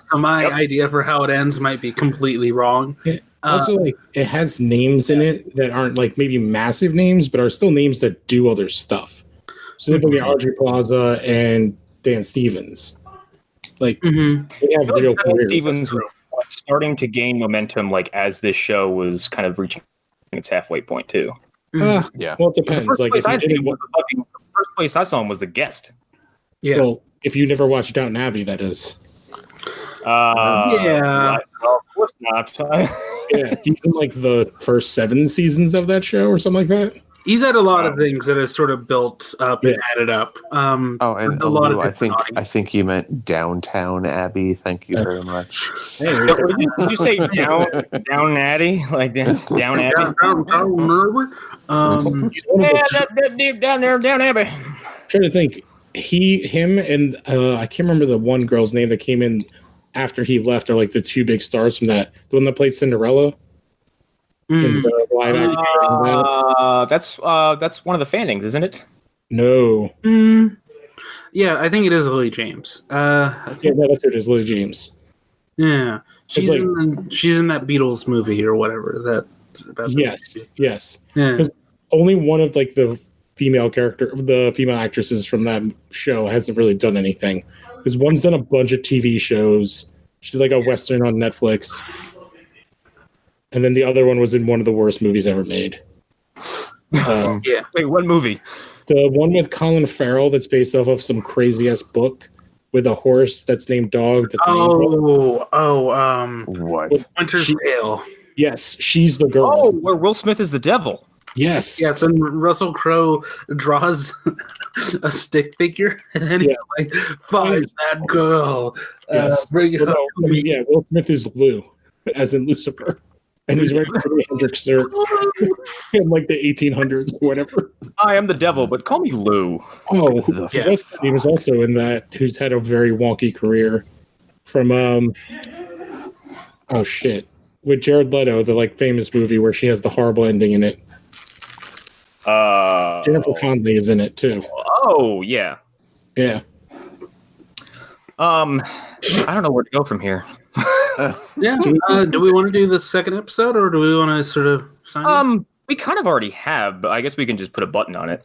So my idea for how it ends might be completely wrong. Also, like it has names in it that aren't like maybe massive names, but are still names that do other stuff. Specifically, Audrey Plaza and Dan Stevens. Like they have real careers. Stevens was starting to gain momentum, like as this show was kind of reaching its halfway point too. Well, it depends. The first place I saw him was The Guest. Yeah. Well, if you never watched Downton Abbey, that is. Of course not. Yeah, he's in like the first 7 seasons of that show or something like that. He's had a lot of things that have sort of built up and added up. And a lot of I think you meant Downtown Abbey. Thank you very much. Hey, so did you say down Abbey? Like down Abbey? Deep down there, down Abbey. I'm trying to think. Him, and I can't remember the one girl's name that came in after he left, are like the 2 big stars from that. The one that played Cinderella. In the live action. That's one of the Fannings, isn't it? No. Yeah, I think it is Lily James. That's what it is, Lily James. Yeah, she's in that Beatles movie or whatever. Yes. Yeah. only one of like the female actresses from that show hasn't really done anything. Because one's done a bunch of TV shows. She did like a Western on Netflix. And then the other one was in one of the worst movies ever made. Yeah. Wait, what movie? The one with Colin Farrell that's based off of some crazy ass book with a horse that's named Dog. That's What? Winter's Tale. Yes, she's the girl. Oh, where Will Smith is the devil. Yes. Yes, and Russell Crowe draws a stick figure, and he's like, "Find that girl, Yes. bring her to me." Yeah, Will Smith is Lou, as in Lucifer. And he's wearing Jimi Hendrix shirt in like the 1800s or whatever. I am the devil, but call me Lou. Oh, he was also in that, who's had a very wonky career from, oh shit, with Jared Leto, the like famous movie where she has the horrible ending in it. Jennifer Connelly is in it too. Oh, yeah. Yeah. I don't know where to go from here. Yeah. Do we want to do the second episode, or do we want to sort of sign? We kind of already have, but I guess we can just put a button on it.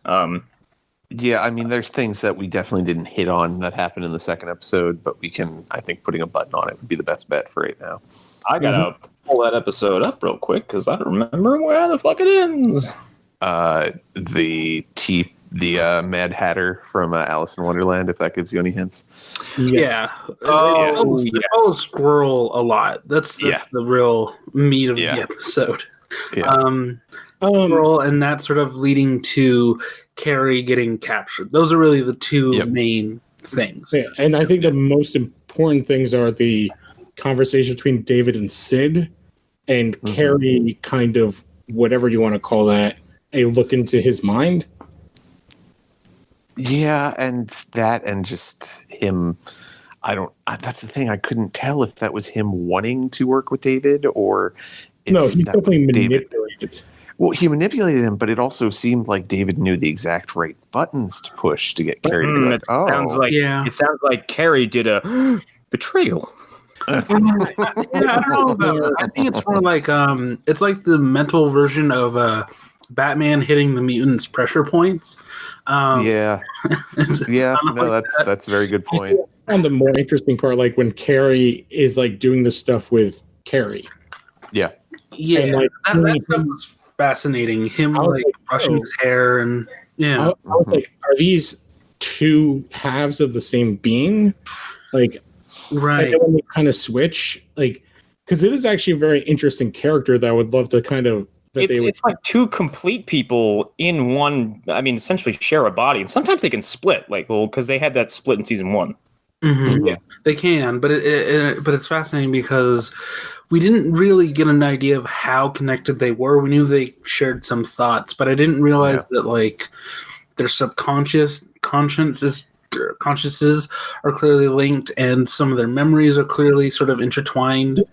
Yeah, I mean, there's things that we definitely didn't hit on that happened in the second episode, but we can, I think, putting a button on it would be the best bet for right now. I gotta pull that episode up real quick because I don't remember where the fuck it ends. The Mad Hatter from Alice in Wonderland, if that gives you any hints. Yeah. They follow Squirrel a lot. That's the real meat of the episode. Yeah. Squirrel, and that sort of leading to Carrie getting captured. Those are really the two main things. Yeah, and I think the most important things are the conversation between David and Sid, and Carrie kind of, whatever you want to call that, a look into his mind. Yeah, and just him. That's the thing. I couldn't tell if that was him wanting to work with David or if no, he that definitely was manipulated. David. Well, he manipulated him, but it also seemed like David knew the exact right buttons to push to get Carrie to be like, It sounds like Carrie did a betrayal. I don't know about that. I think it's more like it's like the mental version of Batman hitting the mutants' pressure points. That's a very good point. I found the more interesting part, like when Carrie is like doing the stuff with Carrie. Yeah. Yeah, and, like, that stuff was fascinating. Him like brushing his hair and I was like, are these two halves of the same being? Like, right? When they kind of switch, like, because it is actually a very interesting character that I would love to kind of. It's like two complete people in one. I mean, essentially share a body, and sometimes they can split. Like, because they had that split in season 1. Mm-hmm. Yeah, they can, but but it's fascinating because we didn't really get an idea of how connected they were. We knew they shared some thoughts, but I didn't realize that like their consciences are clearly linked, and some of their memories are clearly sort of intertwined.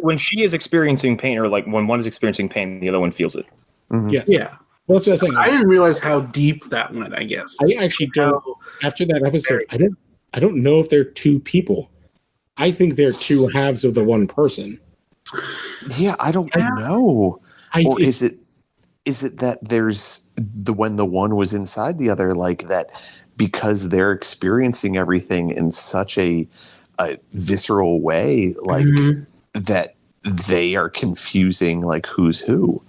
When she is experiencing pain, or like when one is experiencing pain, the other one feels it. Yes. Yeah. Well, that's what I think. I didn't realize how deep that went. I guess I actually don't. After that episode, I don't know if they're two people. I think they're two halves of the one person. Yeah, I don't know. Or is it that there's when the one was inside the other, like that because they're experiencing everything in such a visceral way, like that they are confusing like who's who.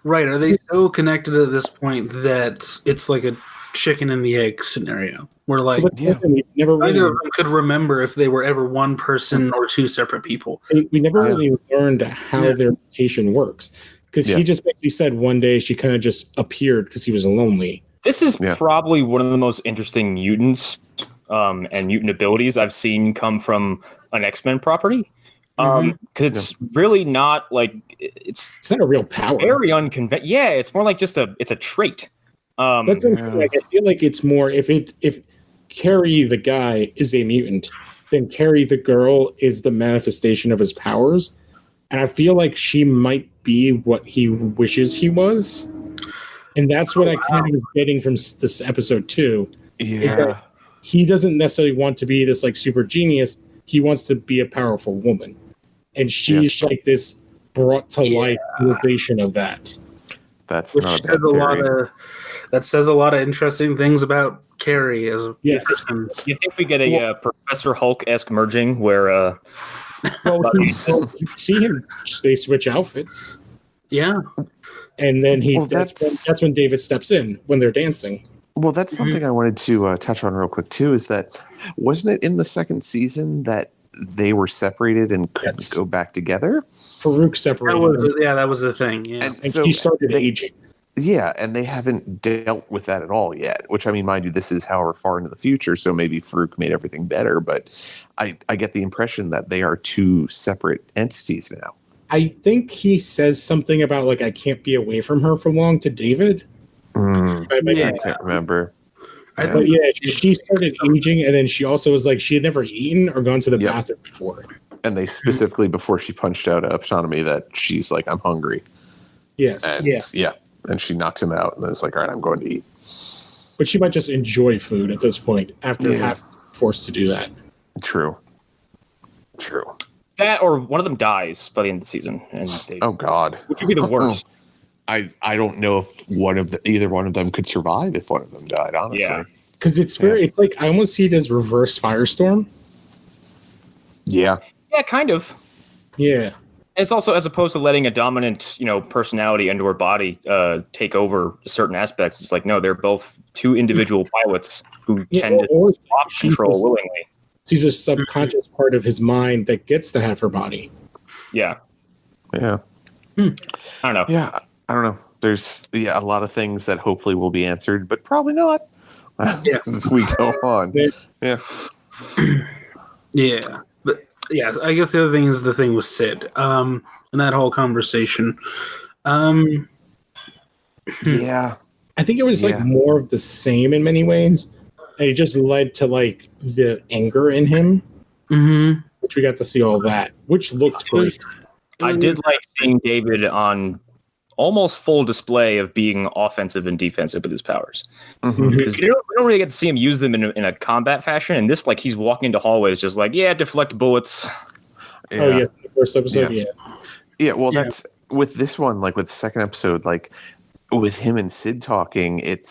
Right. Are they so connected at this point that it's like a chicken and the egg scenario? Where like never really, neither of them could remember if they were ever one person or two separate people. We never really learned how their mutation works. Because he just basically said one day she kind of just appeared because he was lonely. This is probably one of the most interesting mutants and mutant abilities I've seen come from an X-Men property. Because it's really not like it's not a real power. Very unconventional. Yeah, it's more like just it's a trait. Like, I feel like it's more if Carrie the guy is a mutant, then Carrie the girl is the manifestation of his powers, and I feel like she might be what he wishes he was, and that's what I kind of was getting from this episode too. Yeah, he doesn't necessarily want to be this like super genius. He wants to be a powerful woman. And she's like this brought to life realization of that. That's Which not a says bad theory. that says a lot of interesting things about Carrie as a person. You think we get a Professor Hulk-esque merging where Well, you see him. They switch outfits. Yeah. And then Well, that's when David steps in when they're dancing. Well, that's something I wanted to touch on real quick too. Is that wasn't it in the second season that they were separated and couldn't go back together? Farouk separated. That was the thing. Yeah, and so he started aging. Yeah, and they haven't dealt with that at all yet. Which, I mean, mind you, this is however far into the future, so maybe Farouk made everything better. But I get the impression that they are two separate entities now. I think he says something about like I can't be away from her for long to David. I can't remember. But she started aging, and then she also was like she had never eaten or gone to the bathroom before. And they specifically, before she punched out autonomy, that she's like, "I'm hungry." Yes. And, and she knocks him out, and then it's like, "All right, I'm going to eat." But she might just enjoy food at this point after having forced to do that. True. that, or one of them dies by the end of the season. And oh God, which would be the worst. I don't know if either one of them could survive if one of them died. Honestly, Yeah, because it's it's like I almost see it as reverse Firestorm. Yeah, kind of. Yeah. And it's also, as opposed to letting a dominant, personality into her body take over certain aspects. It's like, no, they're both two individual pilots who tend to swap control willingly. She's a subconscious part of his mind that gets to have her body. Yeah. Yeah. I don't know. Yeah, I don't know. There's a lot of things that hopefully will be answered, but probably not as we go on. Yeah. Yeah. But yeah, I guess the other thing is the thing with Sid. And that whole conversation. Yeah. I think it was like more of the same in many ways. And it just led to like the anger in him. Mm-hmm. Which we got to see all that, which looked great. I did like seeing David on almost full display of being offensive and defensive with his powers. Because we don't really get to see him use them in a combat fashion. And this, like, he's walking into hallways just like, deflect bullets. Yeah. Oh, yeah. The first episode, Yeah, well, that's with this one, like with the second episode, like with him and Sid talking, it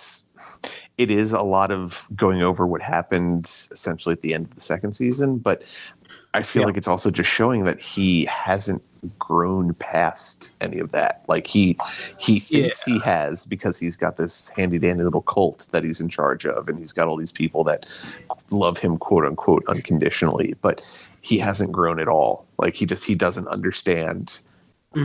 is a lot of going over what happened essentially at the end of the second season. But I feel like it's also just showing that he hasn't grown past any of that. Like he thinks he has, because he's got this handy dandy little cult that he's in charge of, and he's got all these people that love him, quote unquote, unconditionally, but he hasn't grown at all. Like he doesn't understand,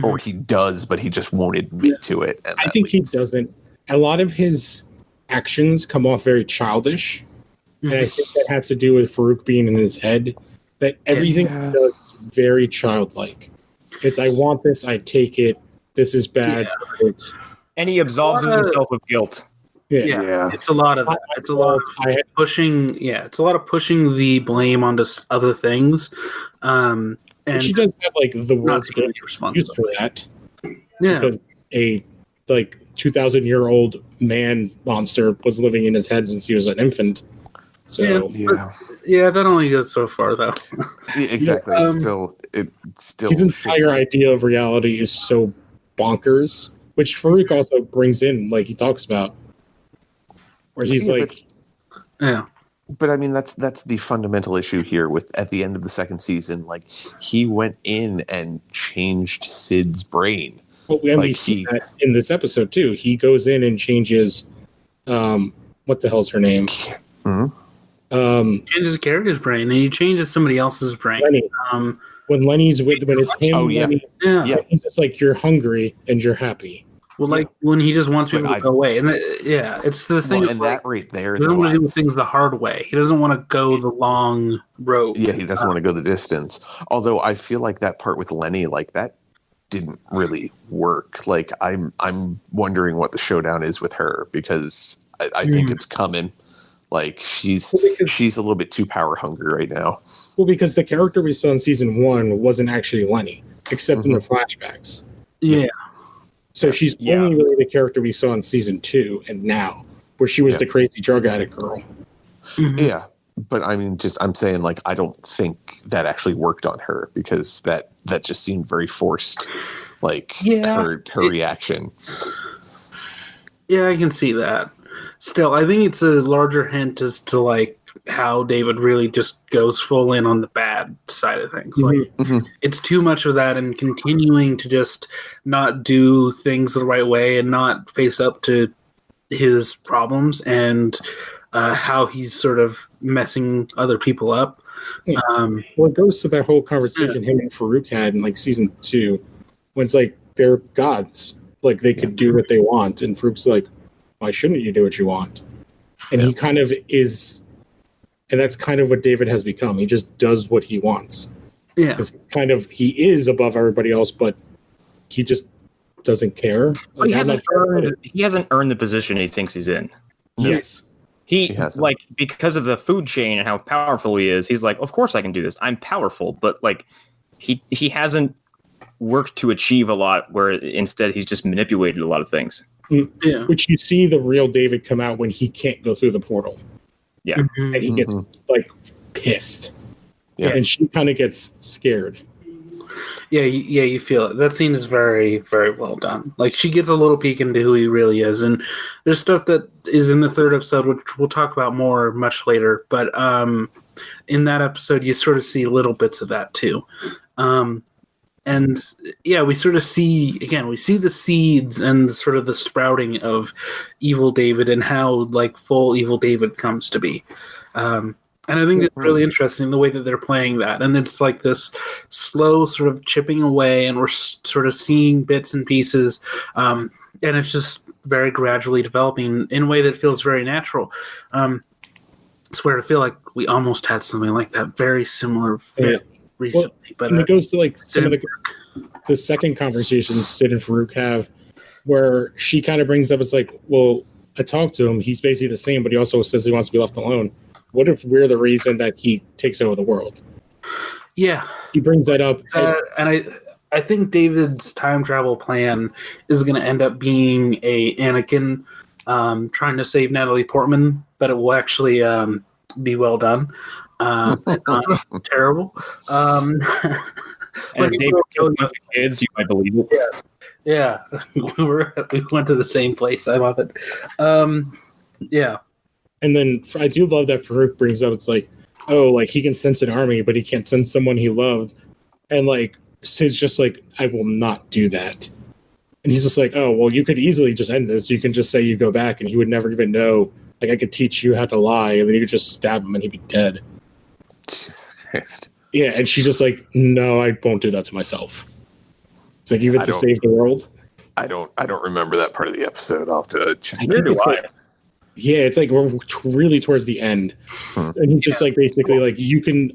or he does, but he just won't admit to it. And I think he doesn't. A lot of his actions come off very childish. And I think that has to do with Farouk being in his head, that everything he does is very childlike. It's, I want this, I take it, this is bad. And he absolves himself of guilt. Yeah. It's a lot of that. It's a lot of pushing. Yeah, it's a lot of pushing the blame onto other things. And she does have like the world's greatest excuse for that. Yeah, because a 2,000-year-old man monster was living in his head since he was an infant. So that only goes so far though. Exactly. It's still his entire idea of reality is so bonkers, which Farouk also brings in, like he talks about, where he's But I mean, that's the fundamental issue here. With at the end of the second season, like he went in and changed Sid's brain. Well, we see that in this episode too. He goes in and changes. What the hell's her name? Changes Carrier's brain, and he changes somebody else's brain. Lenny. When Lenny's when it's him, Lenny, he's just like, you're hungry and you're happy. Well, like when he just wants people to go away, and it's the thing. Well, and that right there, he doesn't want to do things the hard way. He doesn't want to go the long road. Yeah, he doesn't want to go the distance. Although I feel like that part with Lenny, like that didn't really work. Like I'm wondering what the showdown is with her, because I think it's coming. Like she's a little bit too power hungry right now. Well, because the character we saw in season 1 wasn't actually Lenny, except in the flashbacks. Yeah. So she's only really the character we saw in season 2 and now, where she was the crazy drug addict girl. Yeah. But I mean, I'm saying, like, I don't think that actually worked on her, because that just seemed very forced. Like her reaction. Yeah, I can see that. Still, I think it's a larger hint as to like how David really just goes full in on the bad side of things. Like it's too much of that, and continuing to just not do things the right way and not face up to his problems and how he's sort of messing other people up. Yeah. Well, it goes to that whole conversation him and Farouk had in like season 2, when it's like they're gods, like they could do what they want, and Farouk's like, why shouldn't you do what you want? And he kind of is, and that's kind of what David has become. He just does what he wants. Yeah, it's kind of, he is above everybody else, but he just doesn't care. Like, he hasn't earned the position he thinks he's in. Yes. He like, because of the food chain and how powerful he is, he's like, of course I can do this. I'm powerful, but like he hasn't worked to achieve a lot, where instead he's just manipulated a lot of things. Yeah. Which you see the real David come out when he can't go through the portal. Yeah. And he gets like pissed. Yeah. And she kind of gets scared. Yeah, you feel it. That scene is very, very well done. Like, she gets a little peek into who he really is, and there's stuff that is in the 3rd episode, which we'll talk about more much later. But in that episode, you sort of see little bits of that too. And yeah, we sort of see the seeds and sort of the sprouting of evil David and how like full evil David comes to be. And I think it's really interesting the way that they're playing that. And it's like this slow sort of chipping away, and we're sort of seeing bits and pieces. And it's just very gradually developing in a way that feels very natural. I swear to feel like we almost had something like that, very similar recently. But and it goes to like some of the second conversation Sid and Farouk have, where she kind of brings up, it's like, well, I talked to him. He's basically the same, but he also says he wants to be left alone. What if we're the reason that he takes over the world? Yeah. He brings that up. And I think David's time travel plan is going to end up being a Anakin trying to save Natalie Portman, but it will actually be well done. It's not terrible. And if David killed a bunch of kids, you might believe it. Yeah. We went to the same place. I love it. Yeah. And then I do love that Farouk brings up, it's like, oh, like he can sense an army, but he can't sense someone he loved. And like Sid's just like, I will not do that. And he's just like, oh, well, you could easily just end this. You can just say you go back, and he would never even know. Like, I could teach you how to lie, and then you could just stab him and he'd be dead. Jesus Christ. Yeah, and she's just like, no, I won't do that to myself. It's like, even to save the world. I don't remember that part of the episode. I'll have to check. Yeah, it's like we're really towards the end. And he's just like, basically like,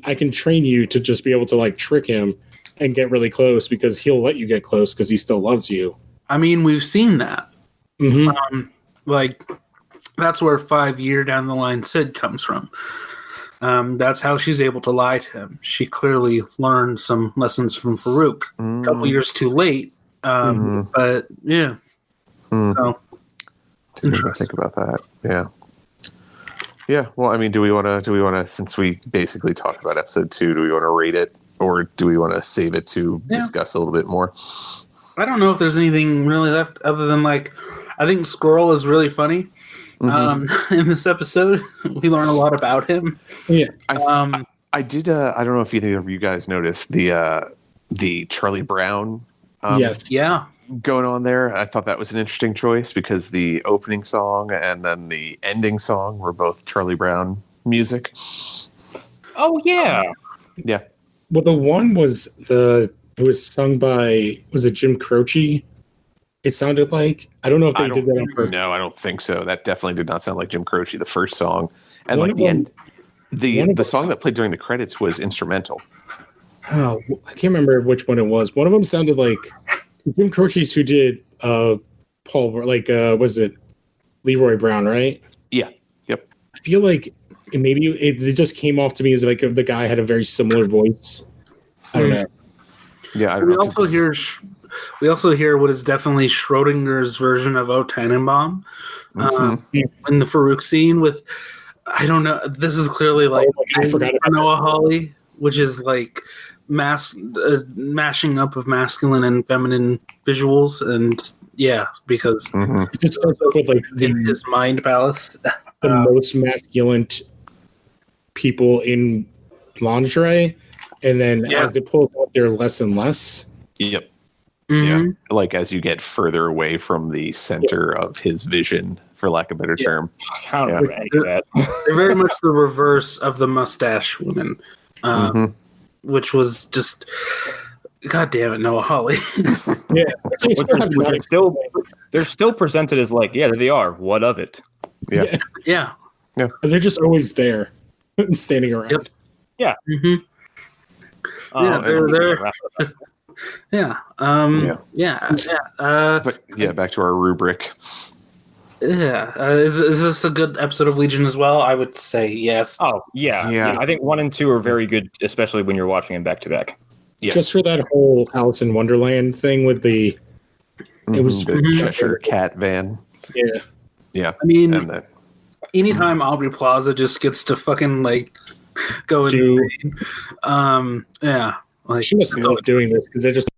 I can train you to just be able to like trick him and get really close, because he'll let you get close because he still loves you. I mean, we've seen that. Like, that's where 5 year down the line Sid comes from. That's how she's able to lie to him. She clearly learned some lessons from Farouk. A couple years too late. But yeah. So, didn't even think about that. Yeah. Well, I mean, do we want to, since we basically talked about episode 2, do we want to rate it, or do we want to save it to discuss a little bit more? I don't know if there's anything really left other than like, I think Squirrel is really funny. In this episode, we learn a lot about him. Yeah. I did. I don't know if either of you guys noticed the Charlie Brown. Yes. Yeah. Going on there. I thought that was an interesting choice, because the opening song and then the ending song were both Charlie Brown music. Oh yeah. Yeah. Well, the one was it was sung by, was it Jim Croce? It sounded like, I don't know if they did that on purpose. No, I don't think so. That definitely did not sound like Jim Croce, the first song. And like the end, the song that played during the credits was instrumental. Oh, I can't remember which one it was. One of them sounded like Jim Croce's, who did Paul, like was it Leroy Brown, right? Yeah. Yep. I feel like maybe it just came off to me as like if the guy had a very similar voice. I don't know. Yeah, I don't know. We also hear what is definitely Schrodinger's version of O Tannenbaum in the Farouk scene with, I don't know, this is clearly like I forgot about Noah Hawley, which is like mashing up of masculine and feminine visuals, and because it just starts up with like in his mind palace, the most masculine people in lingerie, and then as it pulls out, they're less and less. Yep. Mm-hmm. Yeah, like as you get further away from the center of his vision, for lack of a better term. They're very much the reverse of the mustache women, which was just, God damn it, Noah Hawley. They're still presented as like, yeah, they are. What of it? Yeah. And they're just always there, standing around. Yep. Yeah. They're. But back to our rubric. Is this a good episode of Legion as well? I would say yes. Oh yeah. I think 1 and 2 are very good, especially when you're watching them back to back. Yes. Just for that whole Alice in Wonderland thing with the it was the Cheshire Cat van. Yeah. I mean, anytime Aubrey Plaza just gets to fucking like go insane. Like she must love doing this because they're just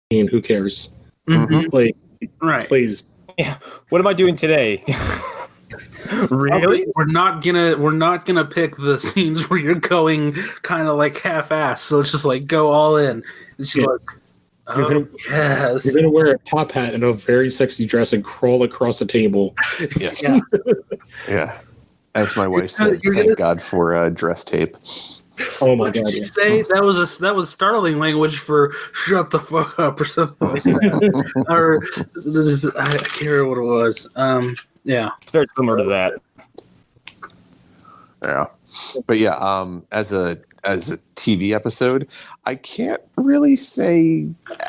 who cares? Like, right? Please. Yeah. What am I doing today? Really? We're not gonna pick the scenes where you're going kind of like half-ass. So it's just like go all in. And she's like, yes. You're gonna wear a top hat and a very sexy dress and crawl across a table. Yes. Yeah. As my wife said, thank God for dress tape. Oh my God! Did you say that was startling language for "shut the fuck up" or something like that, or I can't remember what it was. It's very similar to that. Yeah, but as a TV episode, I can't really say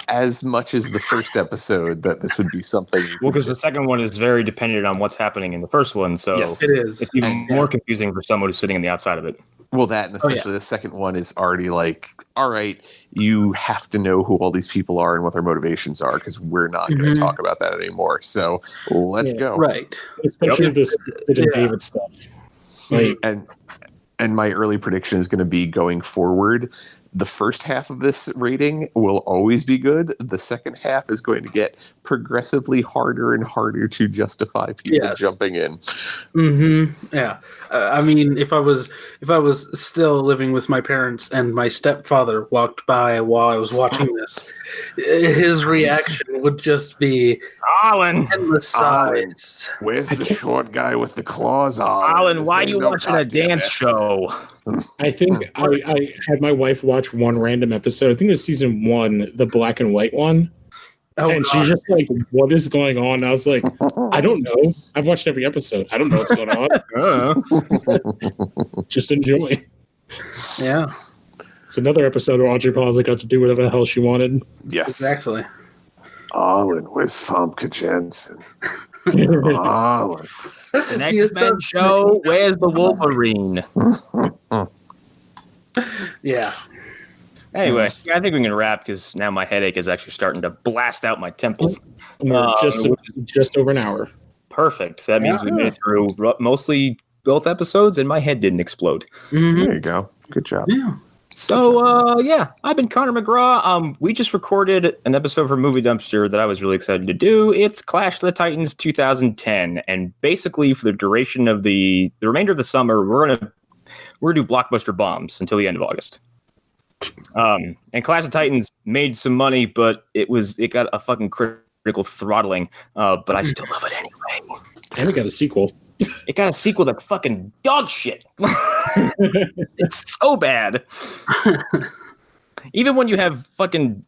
as much as the first episode that this would be something. Well, because the second one is very dependent on what's happening in the first one, so yes, it is. It's even more confusing for someone who's sitting on the outside of it. Well, that and especially the second one is already like, all right, you have to know who all these people are and what their motivations are because we're not going to talk about that anymore. So let's go. Right. Especially this Sid and David stuff. Like, and my early prediction is going to be going forward. The first half of this rating will always be good. The second half is going to get progressively harder and harder to justify people jumping in. Yeah. I mean, if I was still living with my parents and my stepfather walked by while I was watching this, his reaction would just be Alan, endless sighs. Where's the short guy with the claws on? Alan, why are you watching a dance show? I think I had my wife watch one random episode. I think it was season 1, the black and white one. Oh, and she's just like, what is going on? I was like, I don't know. I've watched every episode. I don't know what's going on. Just enjoy. Yeah. It's another episode where Audrey Plaza got to do whatever the hell she wanted. Yes. Exactly. Alan, where's Famke Janssen? Alan. The next Men show, where's the Wolverine? Yeah. Anyway, I think we can wrap because now my headache is actually starting to blast out my temples. We're just over an hour. Perfect. That means we made it through mostly both episodes and my head didn't explode. There you go. Good job. Yeah. So, I've been Connor McGraw. We just recorded an episode for Movie Dumpster that I was really excited to do. It's Clash of the Titans 2010. And basically, for the duration of the remainder of the summer, we're gonna do blockbuster bombs until the end of August. And Clash of Titans made some money, but it got a fucking critical throttling. But I still love it anyway. And it got a sequel. It got a sequel that's fucking dog shit. It's so bad. Even when you have fucking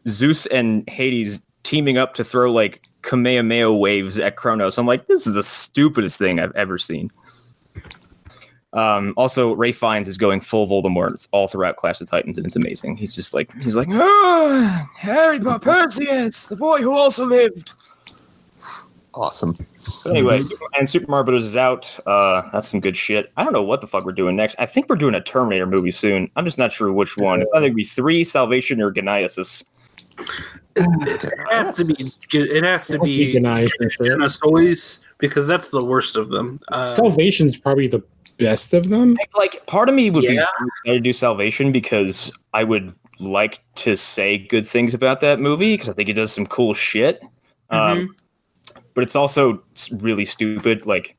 Zeus and Hades teaming up to throw like Kamehameha waves at Kronos, I'm like, this is the stupidest thing I've ever seen. Also, Ray Fiennes is going full Voldemort all throughout Clash of Titans, and it's amazing. He's like, Harry Perseus, the boy who also lived. Awesome. But anyway, and Super Mario Bros. Is out. That's some good shit. I don't know what the fuck we're doing next. I think we're doing a Terminator movie soon. I'm just not sure which one. It's either going to be 3, Salvation, or Genesis. It has to be Genesis, because that's the worst of them. Salvation's probably the best of them. Like, part of me would be excited to do Salvation because I would like to say good things about that movie because I think it does some cool shit. But it's also really stupid. Like,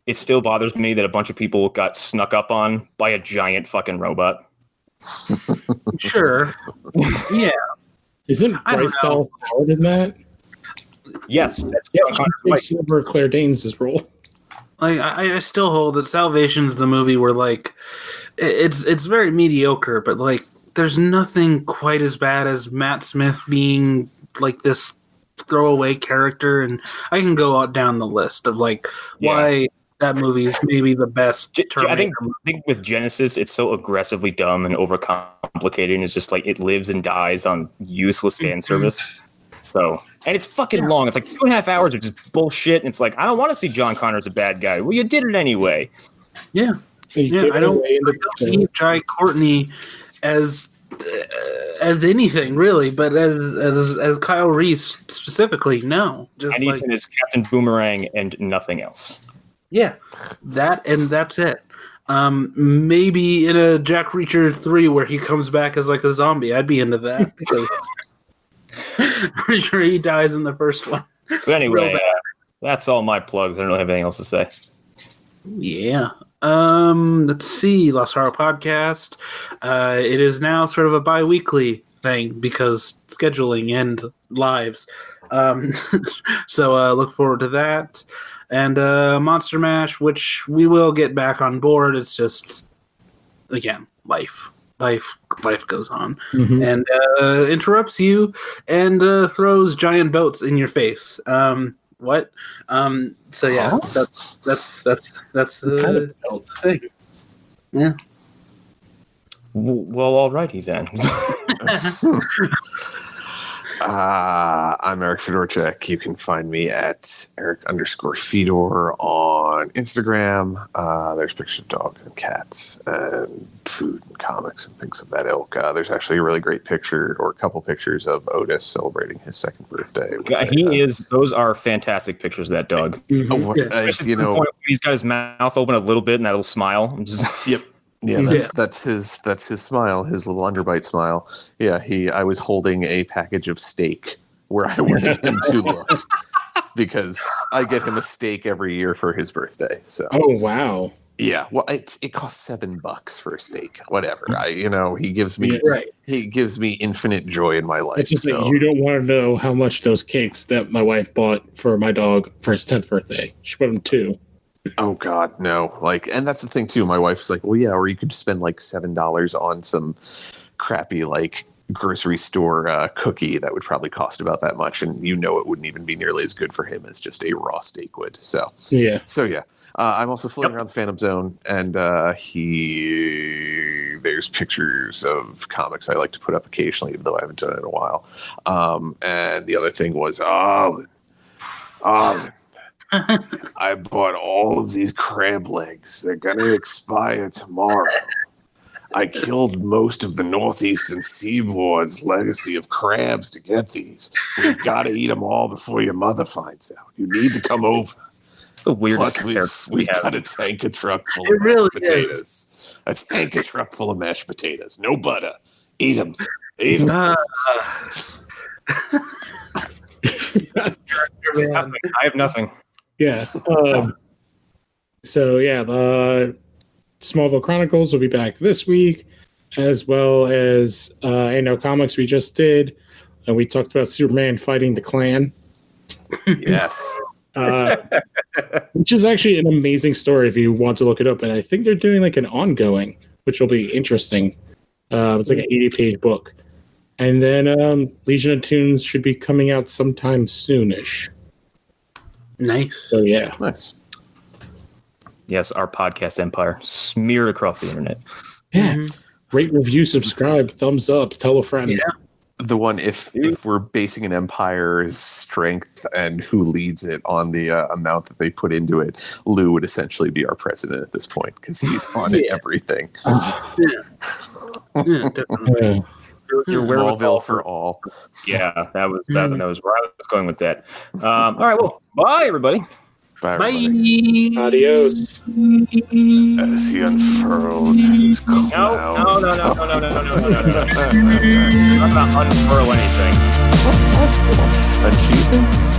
it still bothers me that a bunch of people got snuck up on by a giant fucking robot. Sure. Yeah. Isn't Bryce Dallas Howard in that? Yes. That's Silver Claire Danes' role. Like, I still hold that Salvation's the movie where, like, it's very mediocre, but, like, there's nothing quite as bad as Matt Smith being, like, this throwaway character, and I can go out down the list of, like, why that movie is maybe the best Terminator. I think with Genesis, it's so aggressively dumb and overcomplicated, and it's just, like, it lives and dies on useless fan service. So, and it's fucking long. It's like 2.5 hours of just bullshit. And it's like, I don't want to see John Connor as a bad guy. Well, you did it anyway. Yeah. I don't see Jai Courtney as anything really, but as Kyle Reese specifically, no. Just I need him as Captain Boomerang and nothing else. Yeah, that's it. Maybe in a Jack Reacher 3 where he comes back as like a zombie, I'd be into that because. Pretty sure he dies in the first one. But anyway, that's all my plugs. I don't have anything else to say. Yeah. Let's see. Lost Horror Podcast. It is now sort of a bi-weekly thing because scheduling and lives. So look forward to that. And Monster Mash, which we will get back on board. It's just, again, life goes on and interrupts you and throws giant boats in your face. What? So yeah, that's kind of thing. Yeah. Well, alrighty then. I'm Erik Fedorchak. You can find me at Erik_Fedor on Instagram. There's pictures of dogs and cats and food and comics and things of that ilk. There's actually a really great picture or a couple pictures of Otis celebrating his second birthday. Those are fantastic pictures of that dog. You know, he's got his mouth open a little bit and that little smile. Yep. Yeah, that's his smile, his little underbite smile. Yeah, I was holding a package of steak where I wanted him to look because I get him a steak every year for his birthday. So wow. Yeah, well, it costs $7 for a steak. Whatever. He gives me infinite joy in my life. It's just that you don't want to know how much those cakes that my wife bought for my dog for his 10th birthday. She bought him 2. Oh God, no! And that's the thing too. My wife's like, well, yeah, or you could spend like $7 on some crappy like grocery store cookie that would probably cost about that much, and it wouldn't even be nearly as good for him as just a raw steak would. So yeah. I'm also floating around the Phantom Zone, and there's pictures of comics I like to put up occasionally, even though I haven't done it in a while. And the other thing was Arlen. I bought all of these crab legs. They're going to expire tomorrow. I killed most of the northeastern seaboard's legacy of crabs to get these. We've got to eat them all before your mother finds out. You need to come over. It's the weirdest. Plus, we've got a tanker truck full of mashed potatoes. A tanker truck full of mashed potatoes. No butter. Eat them. Eat them. I have nothing. Yeah. The Smallville Chronicles will be back this week, as well as Comics we just did. And we talked about Superman fighting the Klan. Yes. Which is actually an amazing story if you want to look it up. And I think they're doing like an ongoing, which will be interesting. It's like an 80-page book. And then Legion of Tunes should be coming out sometime soonish. Nice. So yeah. Nice. Yes, our podcast empire smeared across the internet. Yeah. Rate, review, subscribe, thumbs up, tell a friend. Yeah. The one, if we're basing an empire's strength and who leads it on the amount that they put into it, Lou would essentially be our president at this point because he's on everything. Definitely. Smallville for all. Yeah, that was where I was going with that. All right, well, bye everybody. Bye. Bye. Everybody. Adios. As he unfurled his cloud. No. I'm not gonna unfurl anything. Achievement?